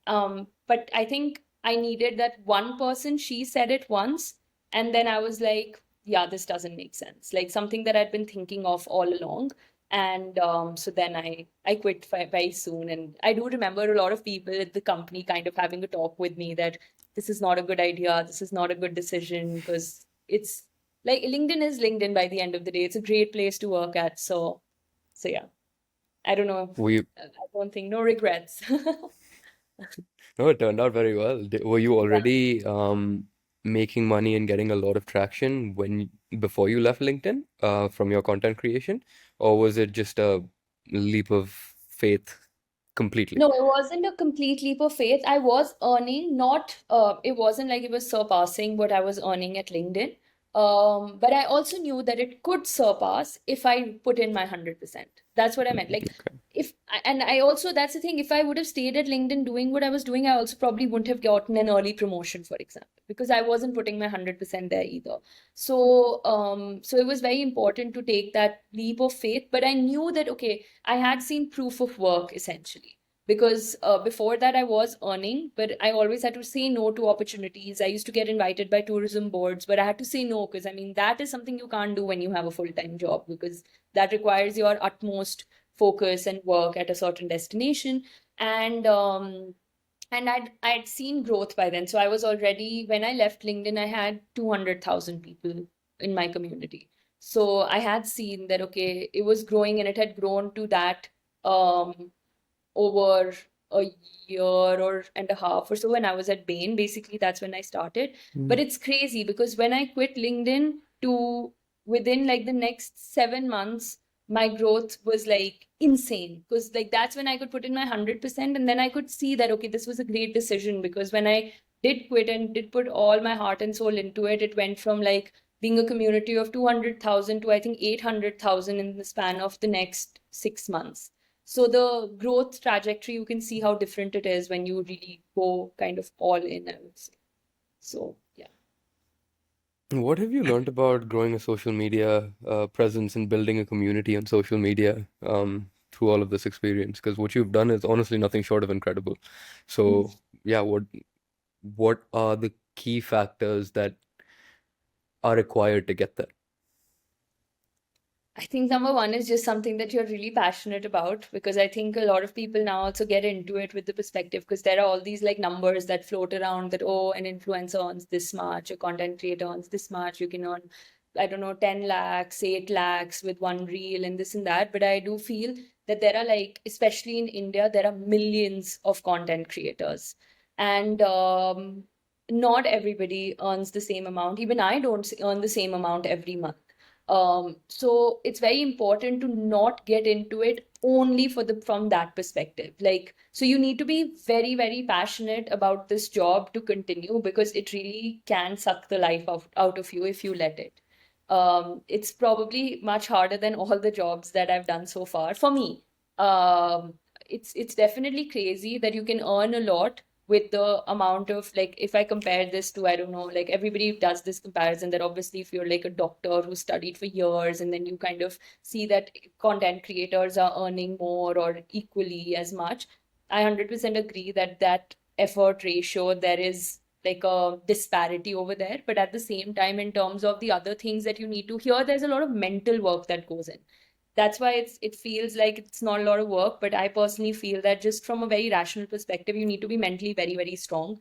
But I think I needed that one person. She said it once, and then I was like, yeah, this doesn't make sense. Like something that I'd been thinking of all along. And so then I quit very soon. And I do remember a lot of people at the company kind of having a talk with me that this is not a good idea, this is not a good decision, because it's like LinkedIn is LinkedIn by the end of the day. It's a great place to work at. So yeah, I don't know. Were you, I don't think, no regrets. no, it turned out very well. Were you already making money and getting a lot of traction before you left LinkedIn from your content creation, or was it just a leap of faith completely? No, it wasn't a complete leap of faith. I was earning, not, it wasn't like it was surpassing what I was earning at LinkedIn. But I also knew that it could surpass if I put in my 100%. That's what I meant. Like, Okay. and I also, that's the thing, if I would have stayed at LinkedIn doing what I was doing, I also probably wouldn't have gotten an early promotion, for example, because I wasn't putting my 100% there either. So it was very important to take that leap of faith. But I knew that, okay, I had seen proof of work essentially, because before that I was earning, but I always had to say no to opportunities. I used to get invited by tourism boards, but I had to say no, because I mean that is something you can't do when you have a full-time job, because that requires your utmost focus and work at a certain destination. And I'd seen growth by then. So I was already, when I left LinkedIn, I had 200,000 people in my community. So I had seen that, okay, it was growing, and it had grown to that um over a year or and a half or so when I was at Bain. Basically, that's when I started. But Mm. it's crazy because when I quit LinkedIn, to within like the next 7 months, my growth was like insane, because like that's when I could put in my 100%, and then I could see that, okay, this was a great decision, because when I did quit and did put all my heart and soul into it, it went from like being a community of 200,000 to I think 800,000 in the span of the next 6 months. So the growth trajectory, you can see how different it is when you really go kind of all in, I would say. So yeah. What have you learned about growing a social media presence and building a community on social media through all of this experience? Because what you've done is honestly nothing short of incredible. Mm. So, yeah, what are the key factors that are required to get there? I think number one is just something that you're really passionate about, because I think a lot of people now also get into it with the perspective, because there are all these like numbers that float around that, oh, an influencer earns this much, a content creator earns this much, you can earn, I don't know, 10 lakhs, 8 lakhs with one reel and this and that. But I do feel that there are like, especially in India, there are millions of content creators. And not everybody earns the same amount. Even I don't earn the same amount every month. So it's very important to not get into it only from that perspective. Like, so you need to be very, very passionate about this job to continue, because it really can suck the life out of you if you let it. It's probably much harder than all the jobs that I've done so far. For me, it's definitely crazy that you can earn a lot with the amount of, like, if I compare this to, I don't know, like everybody does this comparison that obviously if you're like a doctor who studied for years, and then you kind of see that content creators are earning more or equally as much. I 100% agree that that effort ratio, there is like a disparity over there. But at the same time, in terms of the other things that you need to hear, there's a lot of mental work that goes in. That's why it feels like it's not a lot of work. But I personally feel that just from a very rational perspective, you need to be mentally very, very strong,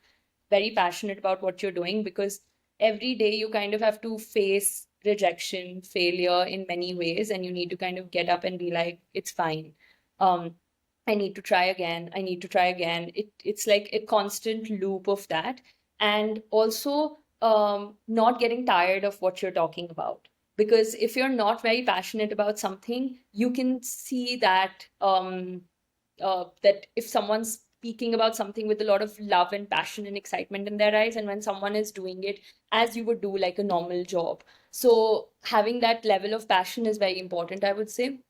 very passionate about what you're doing, because every day you kind of have to face rejection, failure in many ways, and you need to kind of get up and be like, it's fine. um I need to try again, I need to try again. It's like a constant loop of that. And also not getting tired of what you're talking about, because if you're not very passionate about something, you can see that that if someone's speaking about something with a lot of love and passion and excitement in their eyes, and when someone is doing it as you would do like a normal job. So having that level of passion is very important, I would say.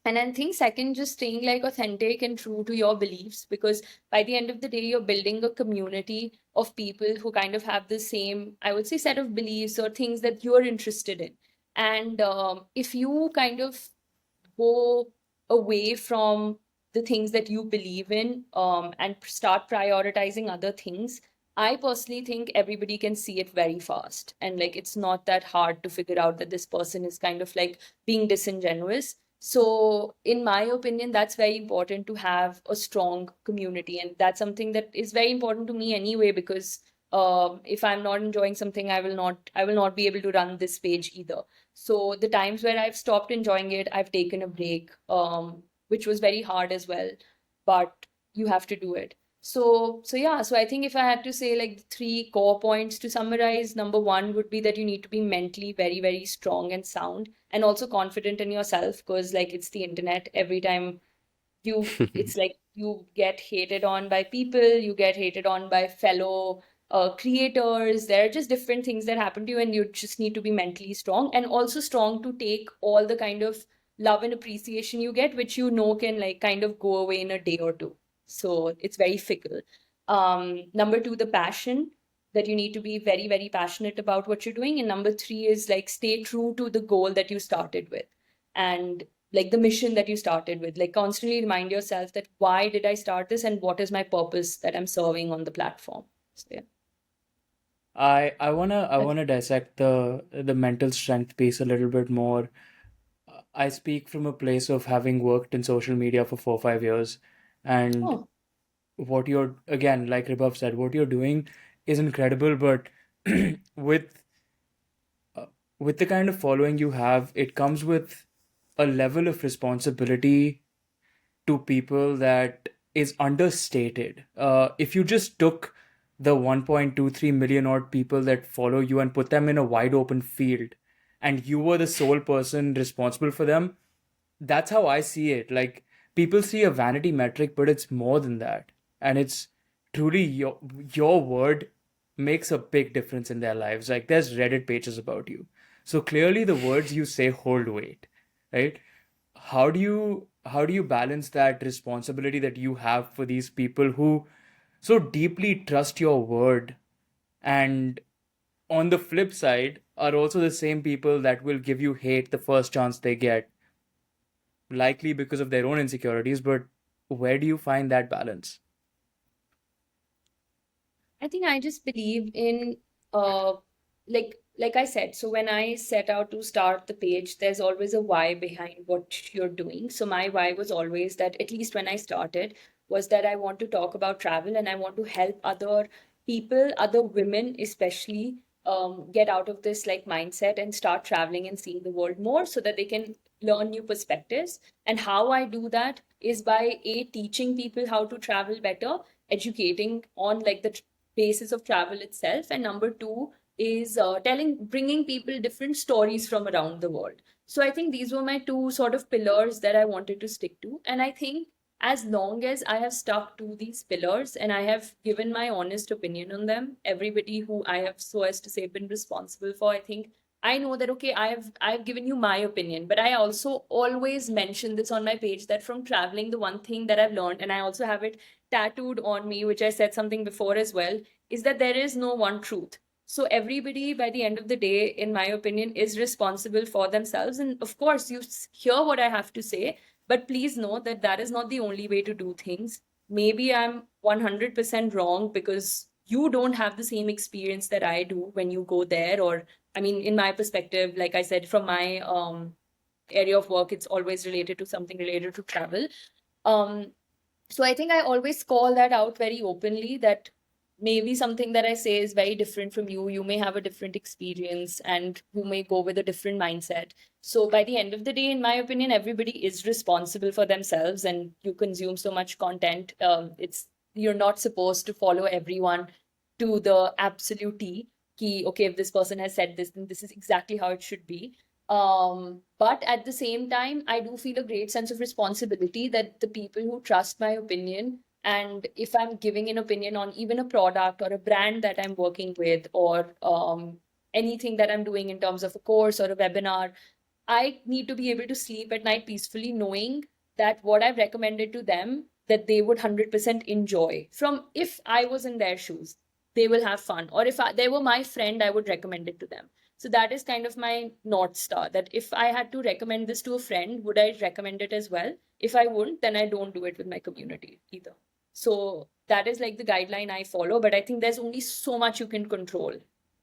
And I think second, just staying like authentic and true to your beliefs, because by the end of the day, you're building a community of people who kind of have the same, I would say, set of beliefs or things that you're interested in. And if you kind of go away from the things that you believe in, and start prioritizing other things, I personally think everybody can see it very fast. And like, it's not that hard to figure out that this person is kind of like being disingenuous. So, in my opinion, that's very important to have a strong community. And that's something that is very important to me anyway, because if I'm not enjoying something, I will not be able to run this page either. So the times where I've stopped enjoying it, I've taken a break, which was very hard as well, but you have to do it. So yeah, so I think if I had to say like the three core points to summarize, number one would be that you need to be mentally very, very strong and sound, and also confident in yourself, because like it's the internet. Every time it's like you get hated on by people, you get hated on by fellow creators. There are just different things that happen to you, and you just need to be mentally strong, and also strong to take all the kind of love and appreciation you get, which you know can like kind of go away in a day or two. So it's very fickle. Number two, the passion, that you need to be very, very passionate about what you're doing. And number three is like stay true to the goal that you started with. And like the mission that you started with, like constantly remind yourself that why did I start this and what is my purpose that I'm serving on the platform. So yeah, I that's, wanna dissect the mental strength piece a little bit more. I speak from a place of having worked in social media for 4 or 5 years, and oh, what you're, again, like Ribhav said, what you're doing is incredible, but with uh, with the kind of following you have, it comes with a level of responsibility to people that is understated. If you just took the 1.23 million odd people that follow you and put them in a wide open field, and you were the sole person responsible for them, that's how I see it. Like, people see a vanity metric, but it's more than that. And it's truly your word makes a big difference in their lives. Like, there's Reddit pages about you. So clearly the words you say hold weight, right? How do you balance that responsibility that you have for these people who so deeply trust your word, and on the flip side are also the same people that will give you hate the first chance they get, likely because of their own insecurities, but where do you find that balance? I think I just believe in uh like I said, so when I set out to start the page, there's always a why behind what you're doing. So my why was always that, at least when I started, was that I want to talk about travel and I want to help other people, other women especially, get out of this like mindset and start traveling and seeing the world more so that they can learn new perspectives. And how I do that is by teaching people how to travel better, educating on like the basis of travel itself, and number two is bringing people different stories from around the world. So I think these were my two sort of pillars that I wanted to stick to, and I think as long as I have stuck to these pillars and I have given my honest opinion on them, everybody who I have, so as to say, been responsible for, I think I know that okay, I've given you my opinion, but I also always mention this on my page that from traveling, the one thing that I've learned, and I also have it tattooed on me, which I said something before as well, is that there is no one truth. So everybody, by the end of the day, in my opinion, is responsible for themselves. And of course, you hear what I have to say, but please know that that is not the only way to do things. Maybe I'm 100% wrong because you don't have the same experience that I do when you go there. Or, I mean, in my perspective, like I said, from my area of work, it's always related to something related to travel. Um, so I think I always call that out very openly, that maybe something that I say is very different from you. You may have a different experience and you may go with a different mindset. So by the end of the day, in my opinion, everybody is responsible for themselves, and you consume so much content. It's You're not supposed to follow everyone to the absolute T. Ki, okay, if this person has said this, then this is exactly how it should be. But at the same time, I do feel a great sense of responsibility that the people who trust my opinion, and if I'm giving an opinion on even a product or a brand that I'm working with, or anything that I'm doing in terms of a course or a webinar, I need to be able to sleep at night peacefully, knowing that what I've recommended to them, that they would 100% enjoy. From if I was in their shoes, they will have fun. Or if they were my friend, I would recommend it to them. So that is kind of my North Star, that if I had to recommend this to a friend, would I recommend it as well? If I wouldn't, then I don't do it with my community either. So that is like the guideline I follow. But I think there's only so much you can control.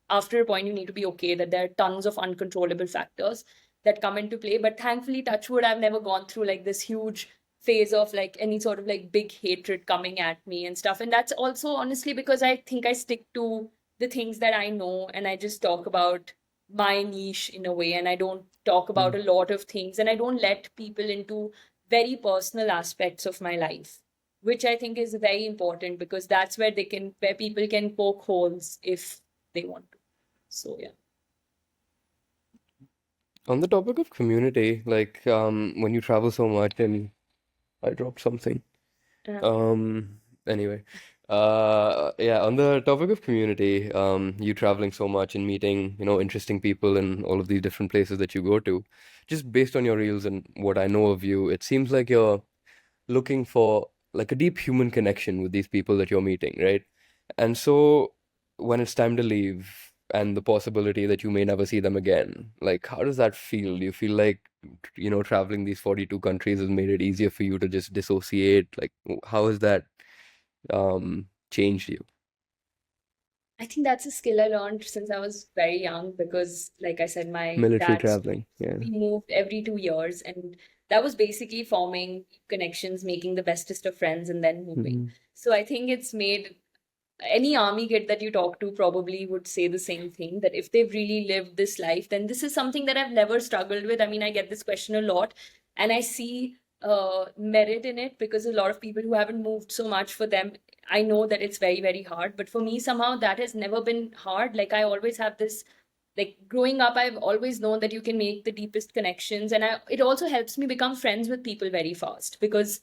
After a point, you need to be okay that there are tons of uncontrollable factors that come into play. But thankfully, touch wood, I've never gone through like this huge phase of like any sort of like big hatred coming at me and stuff. And that's also honestly because I think I stick to the things that I know, and I just talk about my niche in a way, and I don't talk about a lot of things, and I don't let people into very personal aspects of my life, which I think is very important because that's where people can poke holes if they want to. So yeah. On the topic of community, like when you travel so much and I dropped something. Yeah. Anyway, yeah, on the topic of community, you traveling so much and meeting, interesting people in all of these different places that you go to, just based on your reels and what I know of you, it seems like you're looking for like a deep human connection with these people that you're meeting, right? And so when it's time to leave and the possibility that you may never see them again, like how does that feel? Do you feel like, traveling these 42 countries has made it easier for you to just dissociate? Like how has that changed you? I think that's a skill I learned since I was very young because, like I said, my Military dad's traveling, yeah. we moved every 2 years, and that was basically forming connections, making the bestest of friends, and then moving. Mhm. So I think it's made any army kid that you talk to probably would say the same thing, that if they've really lived this life, then this is something that I've never struggled with. I mean, I get this question a lot, and I see merit in it because a lot of people who haven't moved so much, for them, I know that it's very, very hard. But for me, somehow that has never been hard. Like, I always have this, like, growing up, I've always known that you can make the deepest connections. And it also helps me become friends with people very fast because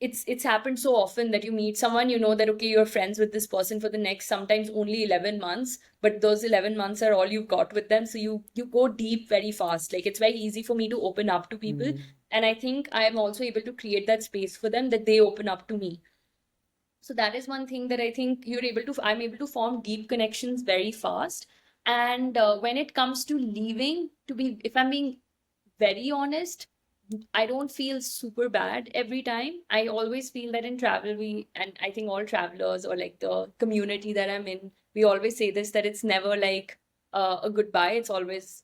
it's happened so often that you meet someone, you know that okay, you're friends with this person for the next sometimes only 11 months, but those 11 months are all you've got with them, so you go deep very fast. Like, it's very easy for me to open up to people, and I think I am also able to create that space for them, that they open up to me. So that is one thing that I think I'm able to form deep connections very fast. And when it comes to leaving, if I'm being very honest, I don't feel super bad every time. I always feel that in travel, and I think all travelers or like the community that I'm in, we always say this, that it's never like a goodbye. It's always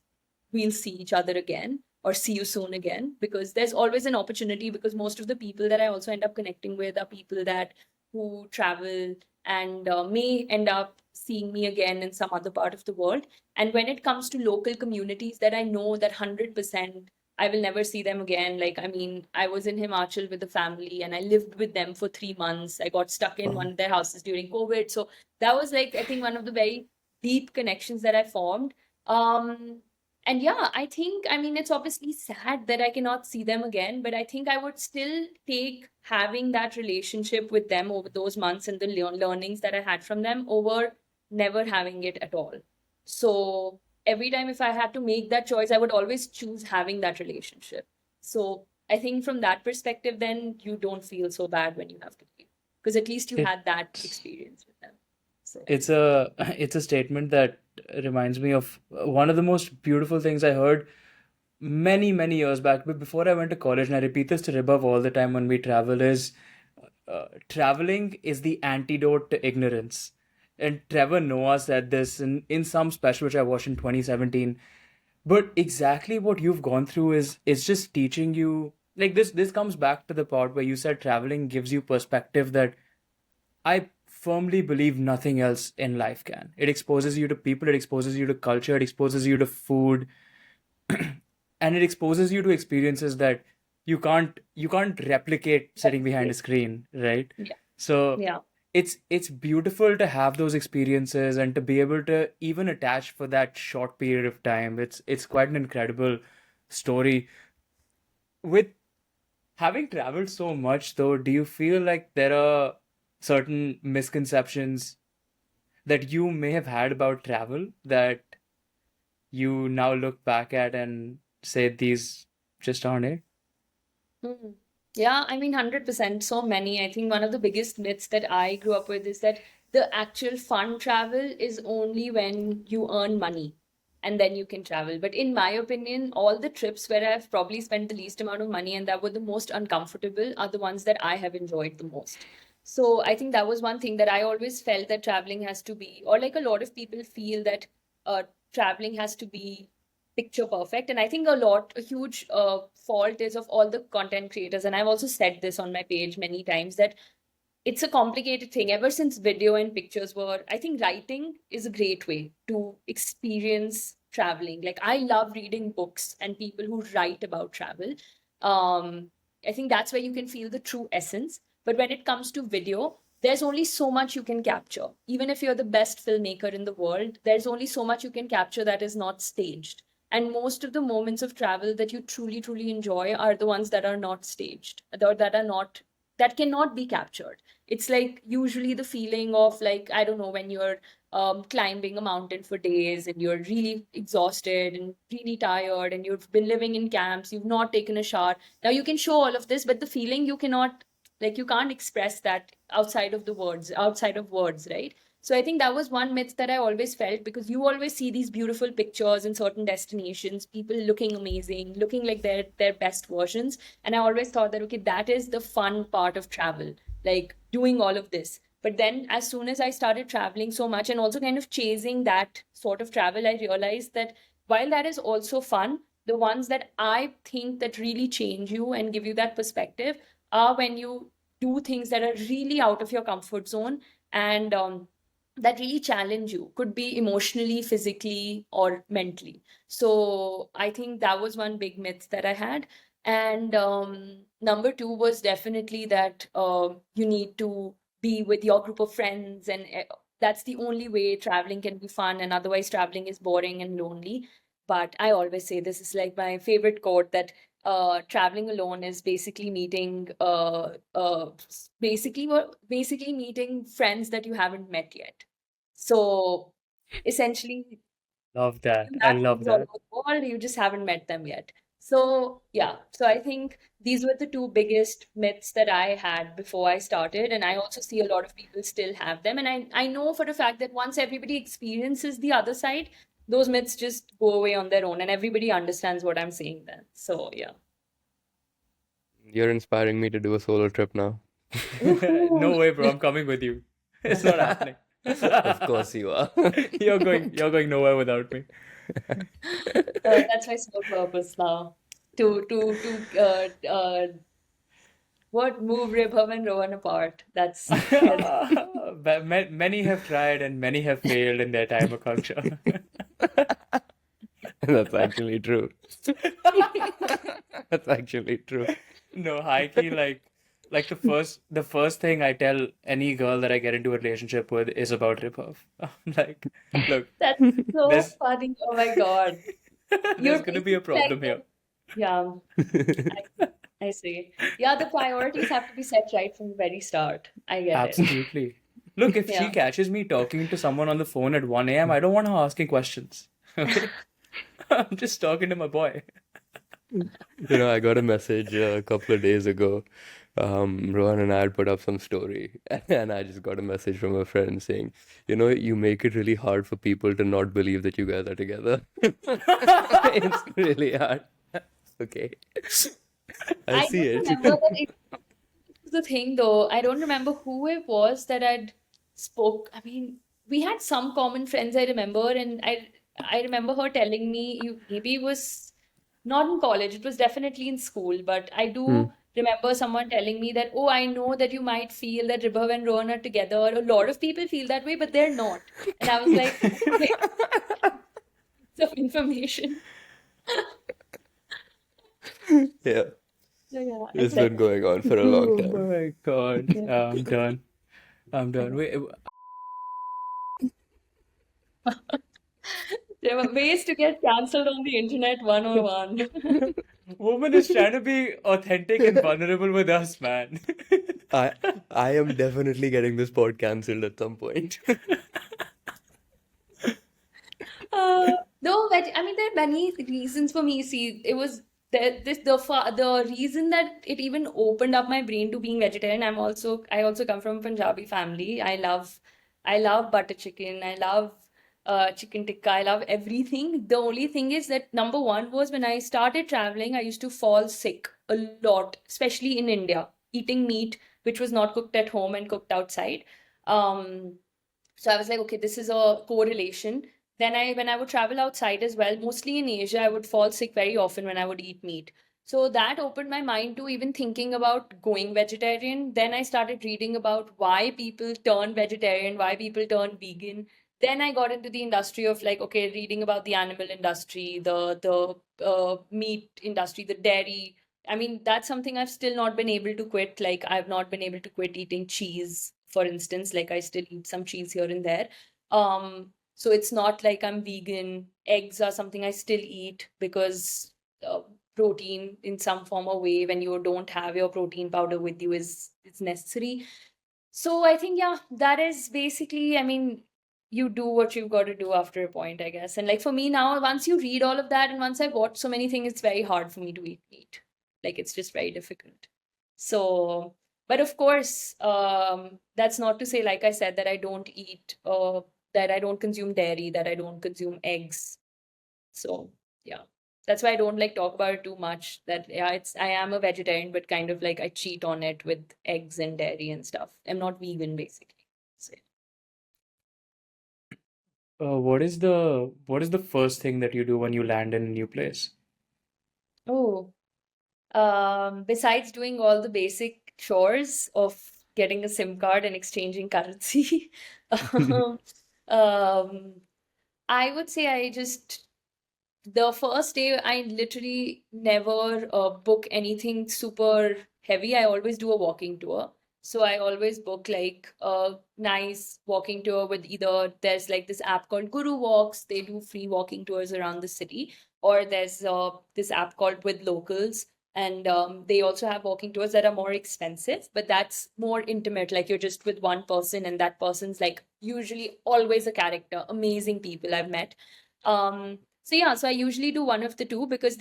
we'll see each other again or see you soon again, because there's always an opportunity, because most of the people that I also end up connecting with are people that who travel and may end up seeing me again in some other part of the world. And when it comes to local communities that I know that 100% I will never see them again. Like, I mean, I was in Himachal with the family and I lived with them for 3 months. I got stuck in one Wow. of their houses during COVID. So that was like, I think, one of the very deep connections that I formed. Um, and yeah, I think, I mean, it's obviously sad that I cannot see them again, but I think I would still take having that relationship with them over those months and the learnings that I had from them over never having it at all. So every time if I had to make that choice, I would always choose having that relationship. So I think from that perspective, then you don't feel so bad when you have to leave, because at least you had that It's experience with them. So it's a it's a statement that reminds me of one of the most beautiful things I heard many years back, but before I went to college, and I repeat this to Ribhav all the time when we travel, is traveling is the antidote to ignorance. And Trevor Noah said this in some special which I watched in 2017. But exactly what you've gone through is just teaching you, like, this comes back to the part where you said traveling gives you perspective that I firmly believe nothing else in life can. It exposes you to people, it exposes you to culture, it exposes you to food, and it exposes you to experiences that you can't replicate sitting behind a replicate. screen, right? Yeah. So Yeah. it's beautiful to have those experiences and to be able to even attach for that short period of time. It's quite an incredible story. With having traveled so much though, do you feel like there are certain misconceptions that you may have had about travel that you now look back at and say these just aren't it? Hmm. Yeah, I mean, 100%. So many. I think one of the biggest myths that I grew up with is that the actual fun travel is only when you earn money. and then you can travel. But in my opinion, all the trips where I've probably spent the least amount of money and that were the most uncomfortable are the ones that I have enjoyed the most. So I think that was one thing that I always felt that traveling has to be, or like a lot of people feel that traveling has to be picture perfect. And I think a huge fault is of all the content creators. And I've also said this on my page many times that it's a complicated thing. Ever since video and pictures were, I think writing is a great way to experience traveling. Like I love reading books and people who write about travel. Um, I think that's where you can feel the true essence. But when it comes to video, there's only so much you can capture. Even if you're the best filmmaker in the world, there's only so much you can capture that is not staged. And most of the moments of travel that you truly, truly enjoy are the ones that are not staged, or that are not, that cannot be captured. It's like usually the feeling of, like, I don't know, when you're climbing a mountain for days and you're really exhausted and really tired and you've been living in camps, you've not taken a shower. Now you can show all of this, but the feeling you cannot, like, you can't express that outside of words, right? So I think that was one myth that I always felt, because you always see these beautiful pictures in certain destinations, people looking amazing, looking like their best versions. And I always thought that, okay, that is the fun part of travel, like doing all of this. But then as soon as I started traveling so much and also kind of chasing that sort of travel, I realized that while that is also fun, the ones that I think that really change you and give you that perspective are when you do things that are really out of your comfort zone, and that really challenge you, could be emotionally, physically, or mentally. So I think that was one big myth that I had. And number two was definitely that you need to be with your group of friends, and that's the only way traveling can be fun, and otherwise traveling is boring and lonely. But I always say, this is like my favorite quote, that traveling alone is basically meeting basically meeting friends that you haven't met yet. So essentially, Love that. you I have love friends all that. over the world, you just haven't met them yet. So yeah, so I think these were the two biggest myths that I had before I started, and I also see a lot of people still have them. And I know for a fact that once everybody experiences the other side, those myths just go away on their own, and everybody understands what I'm saying then. So yeah. You're inspiring me to do a solo trip now. No Woohoo! way, bro. I'm coming with you. It's not happening. Of course you are. You're going nowhere without me. That's my sole purpose now. To what move Ribham and Rowan apart. That's But many have tried and many have failed in their time, Akanksha. That's actually true. That's actually true. No, high key, like the first thing I tell any girl that I get into a relationship with is about Ripov. I'm like, look, that's so there's funny. Oh my God. there's You're gonna be a basically like problem here. yeah, I see. Yeah, the priorities have to be set right from the very start. I get it. Absolutely. Look, if she Yeah. catches me talking to someone on the phone at 1 a.m., I don't want her asking questions. Okay? I'm just talking to my boy. I got a message a couple of days ago. Rohan and I had put up some story, and I just got a message from a friend saying, you make it really hard for people to not believe that you guys are together. It's really hard. Okay. I I see don't it. remember that it was the thing though. I don't remember who it was that I'd spoke. I mean, we had some common friends, I remember, and I remember her telling me, you maybe it was not in college, it was definitely in school, but I Hmm. do remember someone telling me that, oh, I know that you might feel that Ribhav and Rohan are together. A lot of people feel that way, but they're not. And I was like, okay, piece of information. Yeah, So yeah, I it's said been going on for a long Oh time. my God. yeah. I'm done. I'm done. Wait, There were ways to get cancelled on the internet 101. woman is trying to be authentic and vulnerable with us, man. I I am definitely getting this pod cancelled at some point. No, but I mean, there are many reasons for me. See, it was the reason that it even opened up my brain to being vegetarian. I also come from a Punjabi family. I love butter chicken. I love chicken tikka. I love everything. The only thing is that number one was when I started traveling, I used to fall sick a lot, especially in India, eating meat which was not cooked at home and cooked outside. Um, so I was like, okay, this is a correlation. Then when I would travel outside as well, mostly in Asia, I would fall sick very often when I would eat meat. So that opened my mind to even thinking about going vegetarian. Then I started reading about why people turn vegetarian, why people turn vegan. Then I got into the industry of like, okay, reading about the animal industry, the meat industry, the dairy. I mean, that's something I've still not been able to quit. Like, I've not been able to quit eating cheese, for instance. Like, I still eat some cheese here and there. So it's not like I'm vegan. Eggs are something I still eat because protein in some form or way when you don't have your protein powder with you is it's necessary. So I think, yeah, that is basically, I mean, you do what you've got to do after a point, I guess. And like for me now, once you read all of that and once I've watched so many things, it's very hard for me to eat meat. Like it's just very difficult. So, but of course, that's not to say, like I said, that I don't eat, that I don't consume dairy, that I don't consume eggs. So, yeah. That's why I don't like talk about it too much. That yeah, it's I am a vegetarian, but kind of like I cheat on it with eggs and dairy and stuff. I'm not vegan basically. So, What is the first thing that you do when you land in a new place? oh, besides doing all the basic chores of getting a SIM card and exchanging currency, um, um, I would say I just the first day I literally never book anything super heavy. I always do a walking tour. So I always book like a nice walking tour with either there's like this app called Guru Walks. They do free walking tours around the city, or there's this app called With Locals. And they also have walking tours that are more expensive, but that's more intimate. Like you're just with one person, and that person's like usually always a character. Amazing people I've met. So yeah, so I usually do one of the two because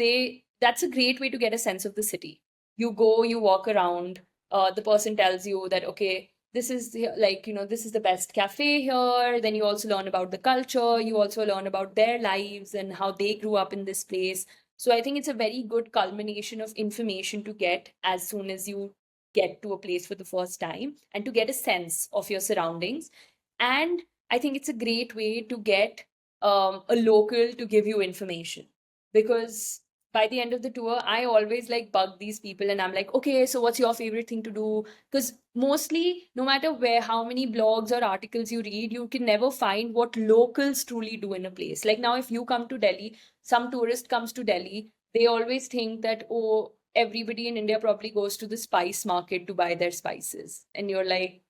that's a great way to get a sense of the city. You go, you walk around, the person tells you that, okay, this is like, this is the best cafe here. Then you also learn about the culture, you also learn about their lives and how they grew up in this place. So I think it's a very good culmination of information to get as soon as you get to a place for the first time and to get a sense of your surroundings. And I think it's a great way to get a local to give you information because by the end of the tour I always like bug these people and I'm like, okay, so what's your favorite thing to do? Because mostly no matter where how many blogs or articles you read, you can never find what locals truly do in a place. Like now if you come to Delhi, some tourist comes to Delhi, they always think that, oh, everybody in India probably goes to the spice market to buy their spices, and you're like,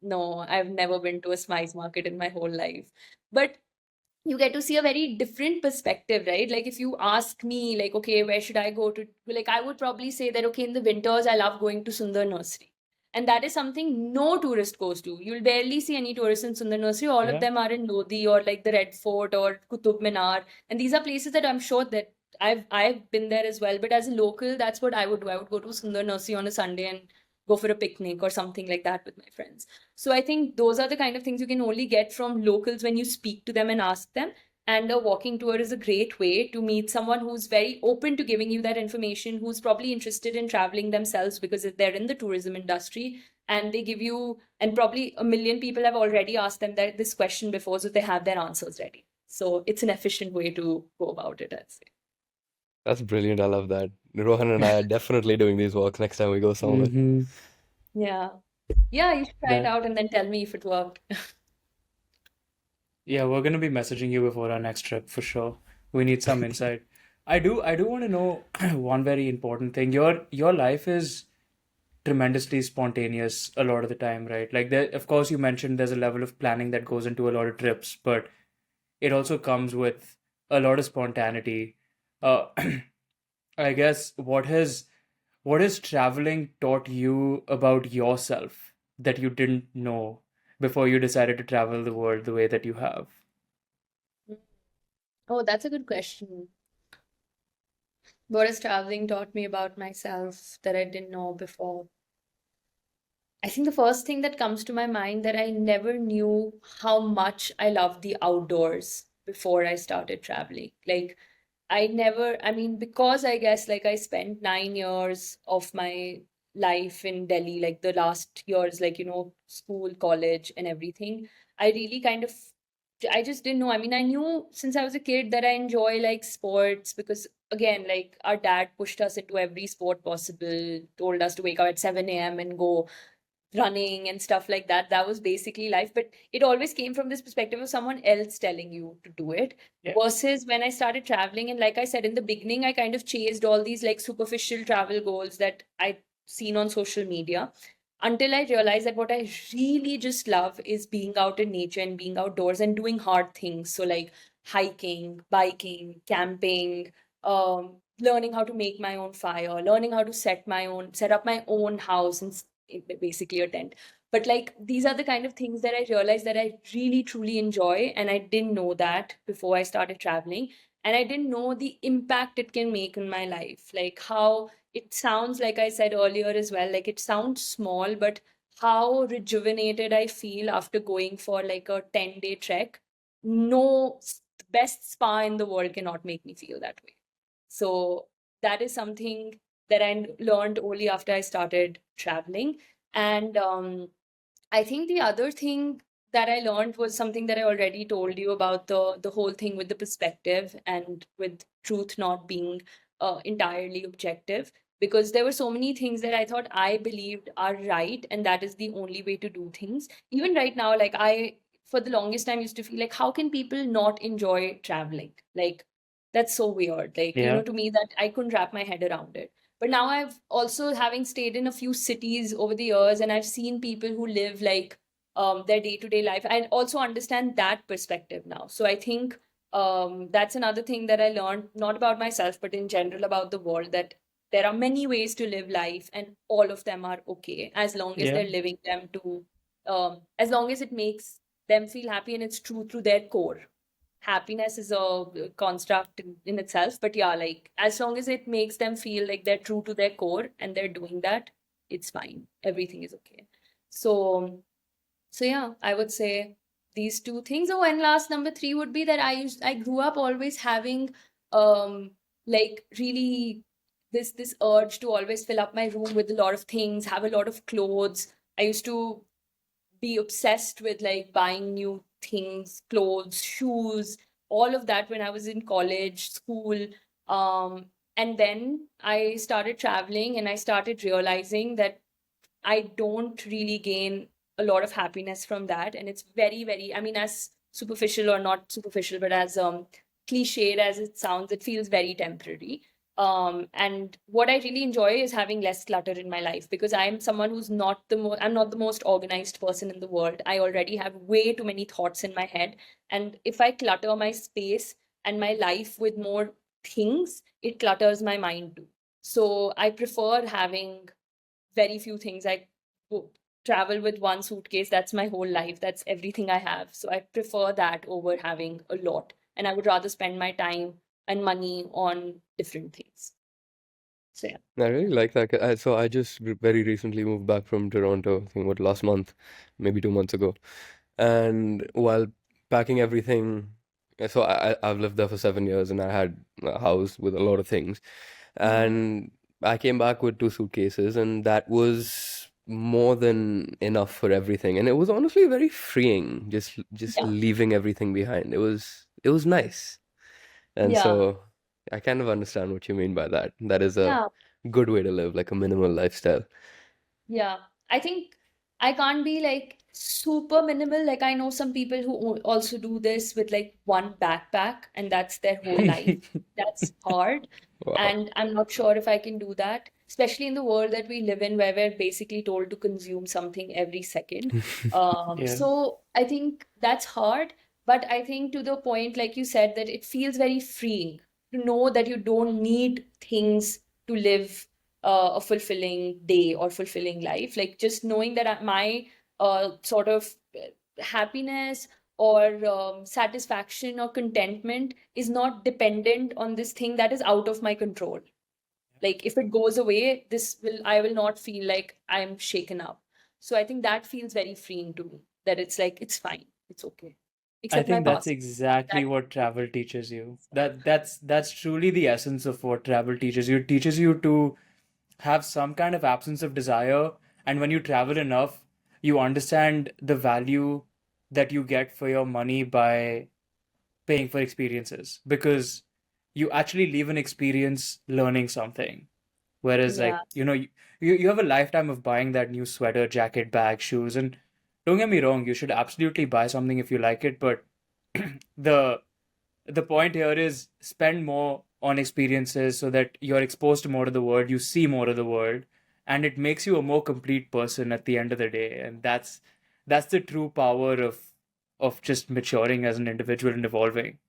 no, I've never been to a spice market in my whole life. But you get to see a very different perspective, right? Like if you ask me, like, okay, where should I go to? Like, I would probably say that, okay, in the winters, I love going to Sundar Nursery. And that is something no tourist goes to. You'll barely see any tourists in Sundar Nursery. All of Yeah. them are in Lodi or like the Red Fort or Qutub Minar. And these are places that I'm sure that I've been there as well. But as a local, that's what I would do. I would go to Sundar Nursery on a Sunday and go for a picnic or something like that with my friends. So I think those are the kind of things you can only get from locals when you speak to them and ask them. And a walking tour is a great way to meet someone who's very open to giving you that information, who's probably interested in traveling themselves because they're in the tourism industry. And they give you, and probably a million people have already asked them that this question before, so they have their answers ready. So it's an efficient way to go about it, I'd say. That's brilliant. I love that. Rohan and I are definitely doing these walks next time we go somewhere. Mm-hmm. Yeah. Yeah, you should try it That out and then tell me if it worked. Yeah, we're gonna be messaging you before our next trip for sure. We need some insight. I do want to know one very important thing. Your life is tremendously spontaneous a lot of the time, right? Like there, of course, you mentioned there's a level of planning that goes into a lot of trips, but it also comes with a lot of spontaneity. Uh, I guess what has traveling taught you about yourself that you didn't know before you decided to travel the world the way that you have? Oh, that's a good question. What has traveling taught me about myself that I didn't know before? I think the first thing that comes to my mind that I never knew how much I love the outdoors before I started traveling. Like I mean, because I guess like I spent 9 years of my life in Delhi, like the last years, like, school, college, and everything. I really kind of, I just didn't know. I mean, I knew since I was a kid that I enjoy like sports because, again, like our dad pushed us into every sport possible, told us to wake up at 7 a.m. and go running and stuff like that. That was basically life. But it always came from this perspective of someone else telling you to do it. Yeah. Versus when I started traveling, and like I said in the beginning, I kind of chased all these like superficial travel goals that I'd seen on social media until I realized that what I really just love is being out in nature and being outdoors and doing hard things. So like hiking, biking, camping, learning how to make my own fire, learning how to set up my own house and basically a tent. But like these are the kind of things that I realized that I really truly enjoy, and I didn't know that before I started traveling. And I didn't know the impact it can make in my life. Like how it sounds, like I said earlier as well, like it sounds small, but how rejuvenated I feel after going for like a 10-day trek. No best spa in the world cannot make me feel that way. So that is something that I learned only after I started traveling. And I think the other thing that I learned was something that I already told you about, the whole thing with the perspective and with truth not being entirely objective. Because there were so many things that I thought I believed are right, and that is the only way to do things. Even right now, like I, for the longest time, used to feel like, how can people not enjoy traveling? Like, that's so weird. Like, Yeah. to me, that I couldn't wrap my head around it. But now I've also, having stayed in a few cities over the years, and I've seen people who live like their day-to-day life. I also understand that perspective now. So I think that's another thing that I learned, not about myself, but in general about the world, that there are many ways to live life, and all of them are okay as long as Yeah. they're living them to, as long as it makes them feel happy and it's true to their core. Happiness is a construct in itself, but yeah, like as long as it makes them feel like they're true to their core and they're doing that, it's fine, everything is okay. So yeah, I would say these two things. Oh, and last, number three would be that I grew up always having um like really this urge to always fill up my room with a lot of things, have a lot of clothes. I used to be obsessed with like buying new things, clothes, shoes, all of that when I was in college, school. And then I started traveling and I started realizing that I don't really gain a lot of happiness from that. And it's very, very, I mean, as superficial or not superficial, but as cliched as it sounds, it feels very temporary. And what I really enjoy is having less clutter in my life, because I'm someone who's not I'm not the most organized person in the world. I already have way too many thoughts in my head. And if I clutter my space and my life with more things, it clutters my mind too. So I prefer having very few things. I travel with one suitcase. That's my whole life. That's everything I have. So I prefer that over having a lot. And I would rather spend my time and money on different things. So yeah. I really like that. So I just very recently moved back from Toronto, I think what, last month, maybe 2 months ago. And while packing everything, so I've lived there for 7 years and I had a house with a lot of things. Mm. And I came back with two suitcases, and that was more than enough for everything. And it was honestly very freeing, just Yeah. leaving everything behind. It was nice. And Yeah. so I kind of understand what you mean by that. That is a Yeah. good way to live, like a minimal lifestyle. Yeah, I think I can't be like super minimal. Like I know some people who also do this with like one backpack and that's their whole life. That's hard. Wow. And I'm not sure if I can do that, especially in the world that we live in where we're basically told to consume something every second. Yeah. So I think that's hard. But I think to the point, like you said, that it feels very freeing to know that you don't need things to live a fulfilling day or fulfilling life. Like just knowing that my sort of happiness or satisfaction or contentment is not dependent on this thing that is out of my control. Like if it goes away, I will not feel like I'm shaken up. So I think that feels very freeing to me, that it's like, it's fine, it's okay. I Except my think that's past. exactly That what travel teaches you. That's truly the essence of what travel teaches you. It teaches you to have some kind of absence of desire, and when you travel enough, you understand the value that you get for your money by paying for experiences, because you actually leave an experience learning something. Whereas, yeah. like, you have a lifetime of buying that new sweater, jacket, bag, shoes, and don't get me wrong, you should absolutely buy something if you like it, but the the point here is spend more on experiences so that you're exposed to more of the world, you see more of the world, and it makes you a more complete person at the end of the day. And that's the true power of just maturing as an individual and evolving.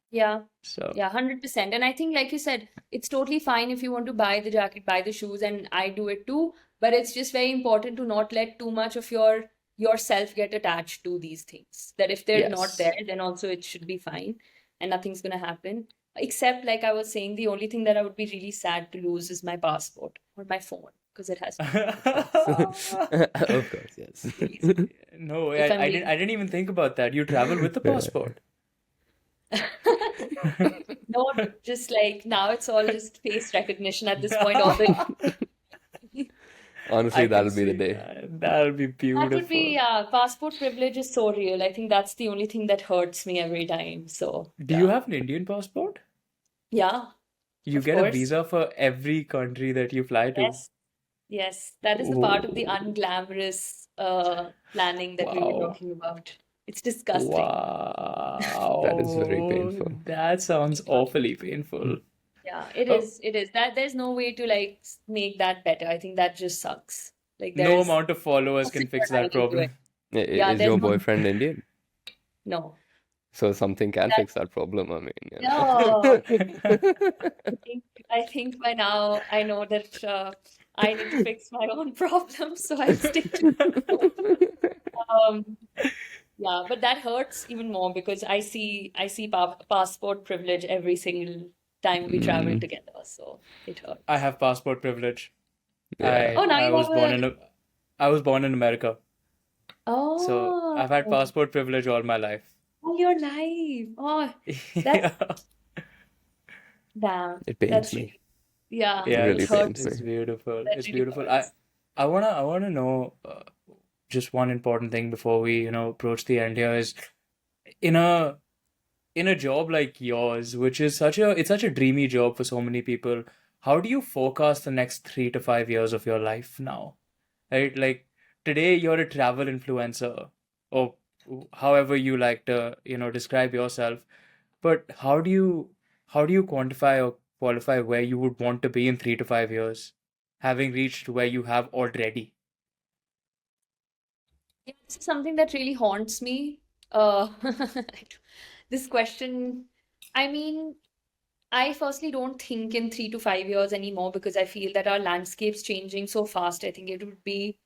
Yeah. So Yeah, 100%. And I think, like you said, it's totally fine if you want to buy the jacket, buy the shoes, and I do it too. But it's just very important to not let too much of yourself get attached to these things. That if they're not yes. there, then also it should be fine and nothing's gonna happen. Except, like I was saying, the only thing that I would be really sad to lose is my passport or my phone, because it has to be, Of course, yes. please. No way, If I'm I being didn't even think about that. You travel with the Yeah. passport. no, just like now it's all just face recognition at this point. All the Honestly, I can that'll be the see day. that. That'll be That would be, beautiful. yeah, passport privilege is so real. I think that's the only thing that hurts me every time. So, Do you yeah. have an Indian passport? Yeah, You of get a course. visa for every country that you fly to. Yes. Yes. That is the part of the Oh, unglamorous planning that we were wow. talking about. It's disgusting. That is very Wow. painful. That sounds Yeah. awfully painful. Yeah, it Oh, is. It is. That there's no way to like make that better. I think that just sucks. Like no there's amount of followers no can silver fix that lining to it. problem. Yeah, Is there's your no, boyfriend Indian? no. So something can That fix that problem, I mean, no. I think by now I know that I need to fix my own problems, so I'll stick to um yeah, but that hurts even more because I see passport privilege every single time we travel Mm, together, so it I hurts. have passport privilege. yeah. Oh, now I you was have born a in I was born in America. So oh, I've had passport privilege all my life. oh, your life. Oh, that's Yeah. damn. It pains That's me. really yeah, It Yeah, it really pains hurts. me. it's beautiful. That It's really beautiful. hurts. I wanna know just one important thing before we, approach the end here is in a job like yours, which is such a dreamy job for so many people, how do you forecast the next 3 to 5 years of your life now? Right? Like today you're a travel influencer, or however you like to, describe yourself. But how do you quantify or qualify where you would want to be in 3 to 5 years, having reached where you have already? Yeah, this is something that really haunts me. This question, I mean, I firstly don't think in 3 to 5 years anymore because I feel that our landscape's changing so fast. I think it would be,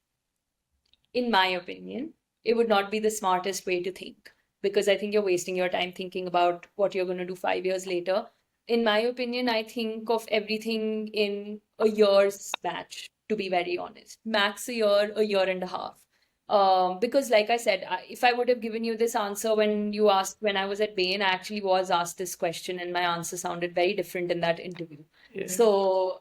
in my opinion, it would not be the smartest way to think because I think you're wasting your time thinking about what you're going to do 5 years later. In my opinion, I think of everything in a year's batch, to be very honest. Max a year and a half. Because, like I said, if I would have given you this answer when you asked when I was at Bain, I actually was asked this question, and my answer sounded very different in that interview. Yeah. So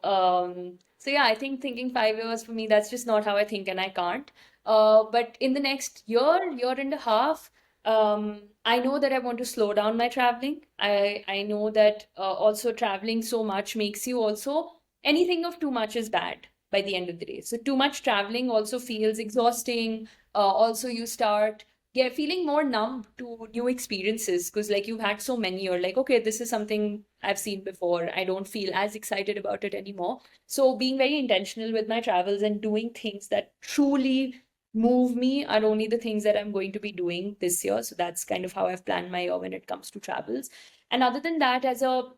yeah, I think thinking 5 years for me, that's just not how I think, and I can't. But in the next year and a half, I know that I want to slow down my traveling. I know that also traveling so much makes you also anything of too much is bad by the end of the day. So too much traveling also feels exhausting. Also, you start feeling more numb to new experiences because like you've had so many, you're like, okay, this is something I've seen before. I don't feel as excited about it anymore. So being very intentional with my travels and doing things that truly move me are only the things that I'm going to be doing this year. So that's kind of how I've planned my year when it comes to travels. And other than that, as a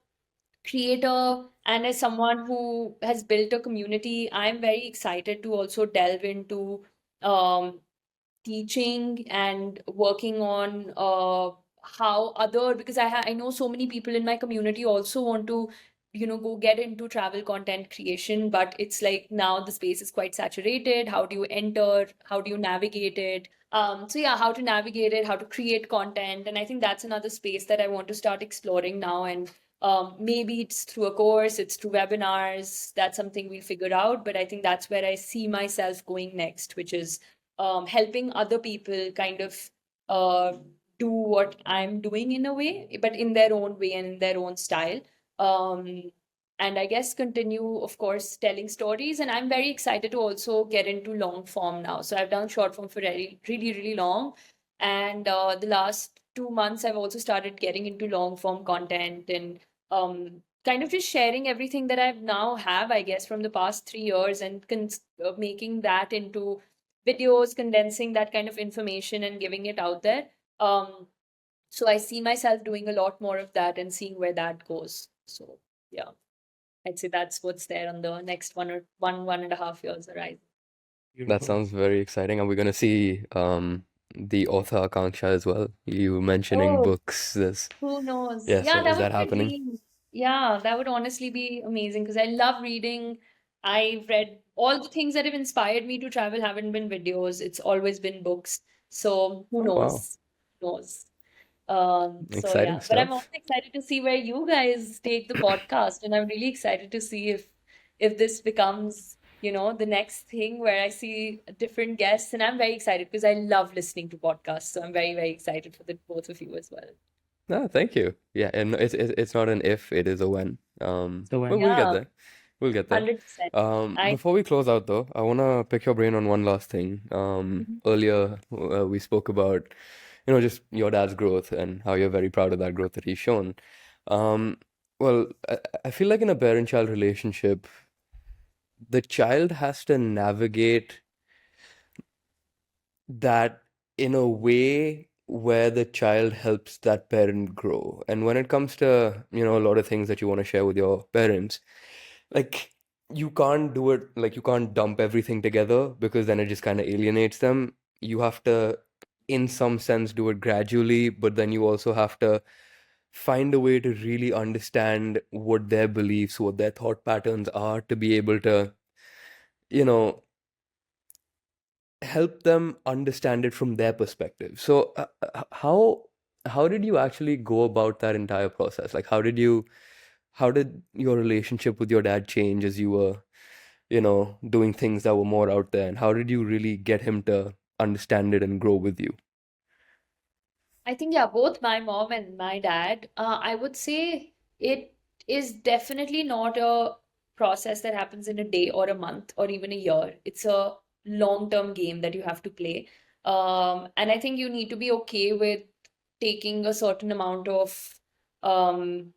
creator and as someone who has built a community, I'm very excited to also delve into um, teaching and working on how other because I know so many people in my community also want to go get into travel content creation, but it's like now the space is quite saturated. How do you enter? How do you navigate it? So yeah, how to navigate it, how to create content. And I think that's another space that I want to start exploring now. And maybe it's through a course, it's through webinars. That's something we'll figure out. But I think that's where I see myself going next, which is helping other people kind of uh, do what I'm doing in a way, but in their own way and in their own style. Um, and I guess continue, of course, telling stories. And I'm very excited to also get into long form now. So I've done short form for really, really long. And the last 2 months, I've also started getting into long form content and kind of just sharing everything that I've now have, I guess, from the past 3 years and making that into videos, condensing that kind of information and giving it out there. Um, so I see myself doing a lot more of that and seeing where that goes. So yeah, I'd say that's what's there on the next 1.5 years horizon. That Beautiful. sounds very exciting. Are we going to see the author Aakanksha as well? You mentioning Oh, books. This, who knows? yeah. Yeah, So that is would that be a happening? dream. Yeah, that would honestly be amazing because I love reading. I've read all the things that have inspired me to travel haven't been videos. It's always been books. So who Oh wow, knows? Who knows? So exciting yeah, but I'm also stuff. excited to see where you guys take the podcast, and I'm really excited to see if this becomes, the next thing where I see different guests, and I'm very excited because I love listening to podcasts. So I'm very, very excited for the both of you as well. No, thank you. Yeah, and it's not an if, it is a when. So But when we'll get Yeah, there. We'll get there. 100%. I Before we close out though, I wanna pick your brain on one last thing. Mhm. Earlier we spoke about, just your dad's growth and how you're very proud of that growth that he's shown. Um, well, I feel like in a parent-child relationship, the child has to navigate that in a way where the child helps that parent grow. And when it comes to, a lot of things that you want to share with your parents, like you can't do it, like you can't dump everything together because then it just kind of alienates them. You have to, in some sense, do it gradually, but then you also have to find a way to really understand what their beliefs, what their thought patterns are to be able to, you know, help them understand it from their perspective. So, how did you actually go about that entire process? Like, how did your relationship with your dad change as you were, doing things that were more out there? And how did you really get him to understand it and grow with you? I think, yeah, both my mom and my dad, I would say it is definitely not a process that happens in a day or a month or even a year. It's a long-term game that you have to play. And I think you need to be okay with taking a certain amount of um,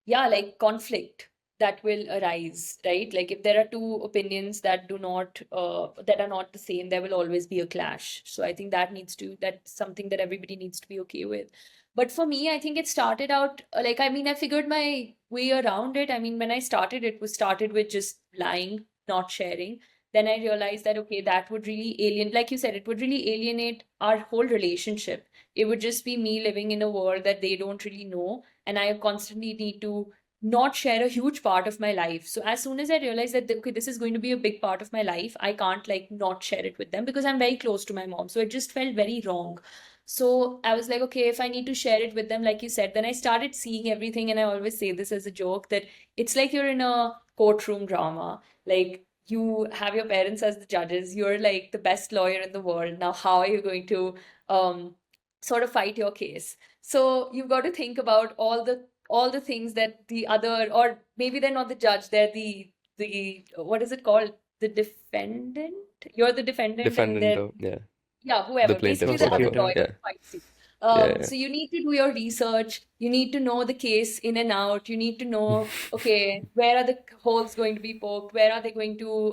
yeah, like conflict that will arise, right? Like if there are two opinions that are not the same, there will always be a clash. So I think that's something that everybody needs to be okay with. But for me, I think it started out like, I mean, I figured my way around it. I mean, when I started, it was started with just lying, not sharing. Then I realized that, okay, that would really like you said, it would really alienate our whole relationship. It would just be me living in a world that they don't really know, and I constantly need to not share a huge part of my life. So as soon as I realized that, okay, this is going to be a big part of my life, I can't like not share it with them because I'm very close to my mom. So it just felt very wrong. So I was like, okay, if I need to share it with them, like you said, then I started seeing everything. And I always say this as a joke that it's like you're in a courtroom drama. Like you have your parents as the judges, you're like the best lawyer in the world. Now, how are you going to sort of fight your case? So you've got to think about all the things that the other, or maybe they're not the judge, they're the what is it called? The defendant. You're the defendant, and Defendant, they're yeah, yeah, the whoever, basically plaintiff, the other whatever. prosecutor. lawyer Yeah, who fights you. yeah, yeah. So you need to do your research. You need to know the case in and out. You need to know, okay, where are the holes going to be poked? Where are they going to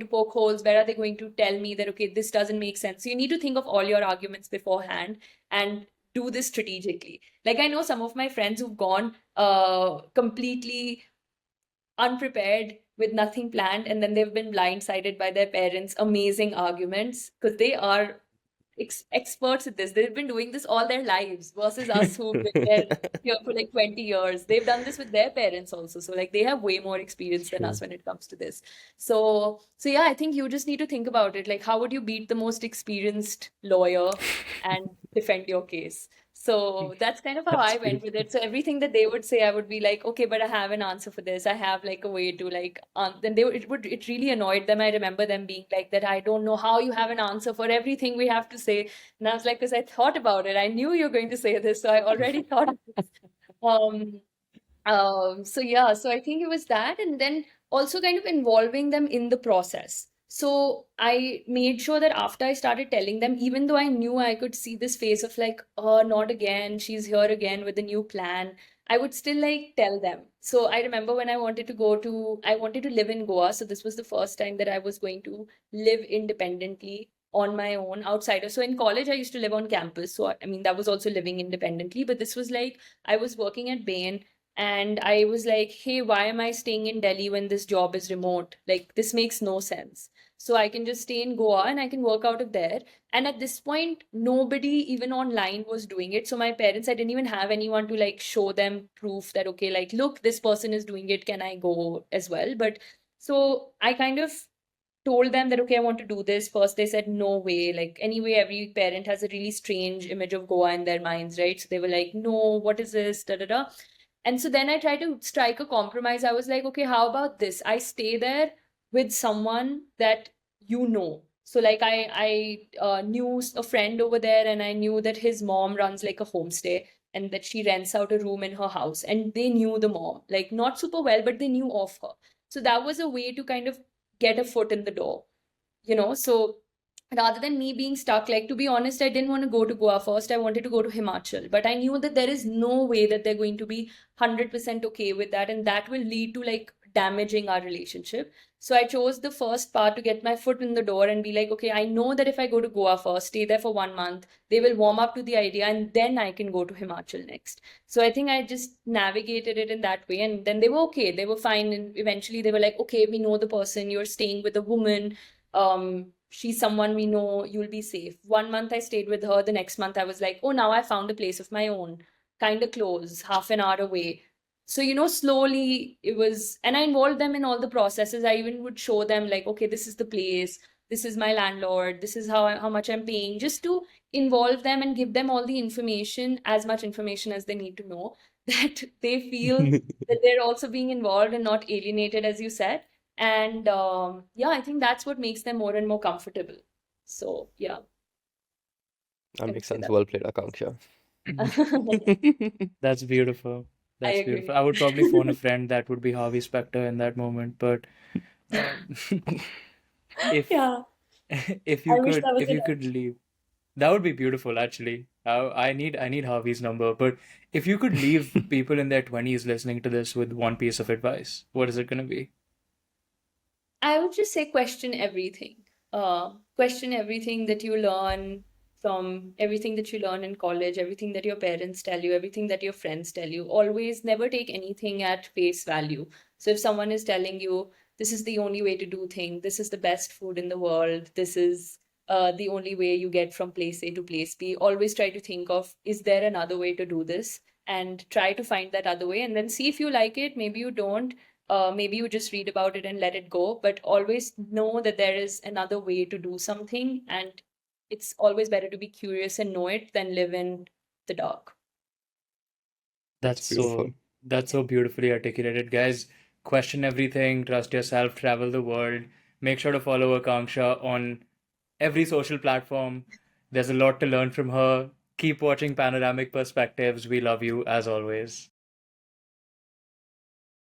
poke holes? Where are they going to tell me that, okay, this doesn't make sense? So you need to think of all your arguments beforehand and do this strategically. Like I know some of my friends who've gone completely unprepared with nothing planned, and then they've been blindsided by their parents' amazing arguments because they are experts at this. They've been doing this all their lives versus us who've been there here for like 20 years. They've done this with their parents also. So like they have way more experience than True. us when it comes to this. So yeah, I think you just need to think about it. Like, how would you beat the most experienced lawyer and defend your case? So that's kind of how That's I went with beautiful. it. So everything that they would say, I would be like, okay, but I have an answer for this. I have like a way to like, then it really annoyed them. I remember them being like that. I don't know how you have an answer for everything we have to say. And I was like, because I thought about it. I knew you were going to say this, so I already thought of this. Um, so yeah, so I think it was that, and then also kind of involving them in the process. So I made sure that after I started telling them, even though I knew I could see this face of like, oh, not again, she's here again with a new plan, I would still like tell them. So I remember when I wanted to live in Goa. So this was the first time that I was going to live independently on my own outside of. So in college, I used to live on campus. So I mean, that was also living independently, but this was like, I was working at Bain and I was like, hey, why am I staying in Delhi when this job is remote? Like, this makes no sense. So I can just stay in Goa and I can work out of there. And at this point, nobody, even online, was doing it. So my parents, I didn't even have anyone to like show them proof that, okay, like, look, this person is doing it. Can I go as well? But so I kind of told them that, okay, I want to do this. First, they said, no way. Like, anyway, every parent has a really strange image of Goa in their minds, right? So they were like, no, what is this? Da da da. And so then I tried to strike a compromise. I was like, okay, how about this? I stay there with someone that you know. So like I knew a friend over there, and I knew that his mom runs like a homestay and that she rents out a room in her house. And they knew the mom, like not super well, but they knew of her. So that was a way to kind of get a foot in the door, you know. So rather than me being stuck, like, to be honest, I didn't want to go to Goa first. I wanted to go to Himachal, but I knew that there is no way that they're going to be 100% okay with that, and that will lead to like damaging our relationship. So I chose the first part to get my foot in the door and be like, okay, I know that if I go to Goa first, stay there for 1 month, they will warm up to the idea, and then I can go to Himachal next. So I think I just navigated it in that way, and then they were okay, they were fine, and eventually they were like, okay, we know the person, you're staying with a woman, she's someone we know, you'll be safe. 1 month I stayed with her. The next month I was like, oh, now I found a place of my own, kind of close, half an hour away. So, you know, slowly it was, and I involved them in all the processes. I even would show them like, okay, this is the place, this is my landlord, this is how much I'm paying, just to involve them and give them all the information, as much information as they need to know, that they feel that they're also being involved and not alienated, as you said. And yeah, I think that's what makes them more and more comfortable. So yeah, That I would makes say sense. that. Well played, Akanksha. That's beautiful. I That's beautiful. agree. I would probably phone a friend that would be Harvey Specter in that moment. But um, if Yeah, if I you wish could that was if you enough. could leave, that would be beautiful actually. I need Harvey's number. But if you could leave people in their 20s listening to this with one piece of advice, what is it gonna be? I would just say question everything. Question everything that you learn, from everything that you learn in college, everything that your parents tell you, everything that your friends tell you. Always never take anything at face value. So if someone is telling you this is the only way to do things, this is the best food in the world, this is the only way you get from place A to place B, always try to think of, is there another way to do this? And try to find that other way, and then see if you like it. Maybe you don't, maybe you just read about it and let it go, but always know that there is another way to do something. And it's always better to be curious and know it than live in the dark. That's That's so beautiful. that's so beautifully articulated, guys. Question everything, trust yourself, travel the world. Make sure to follow Akanksha on every social platform. There's a lot to learn from her. Keep watching Panoramic Perspectives. We love you as always.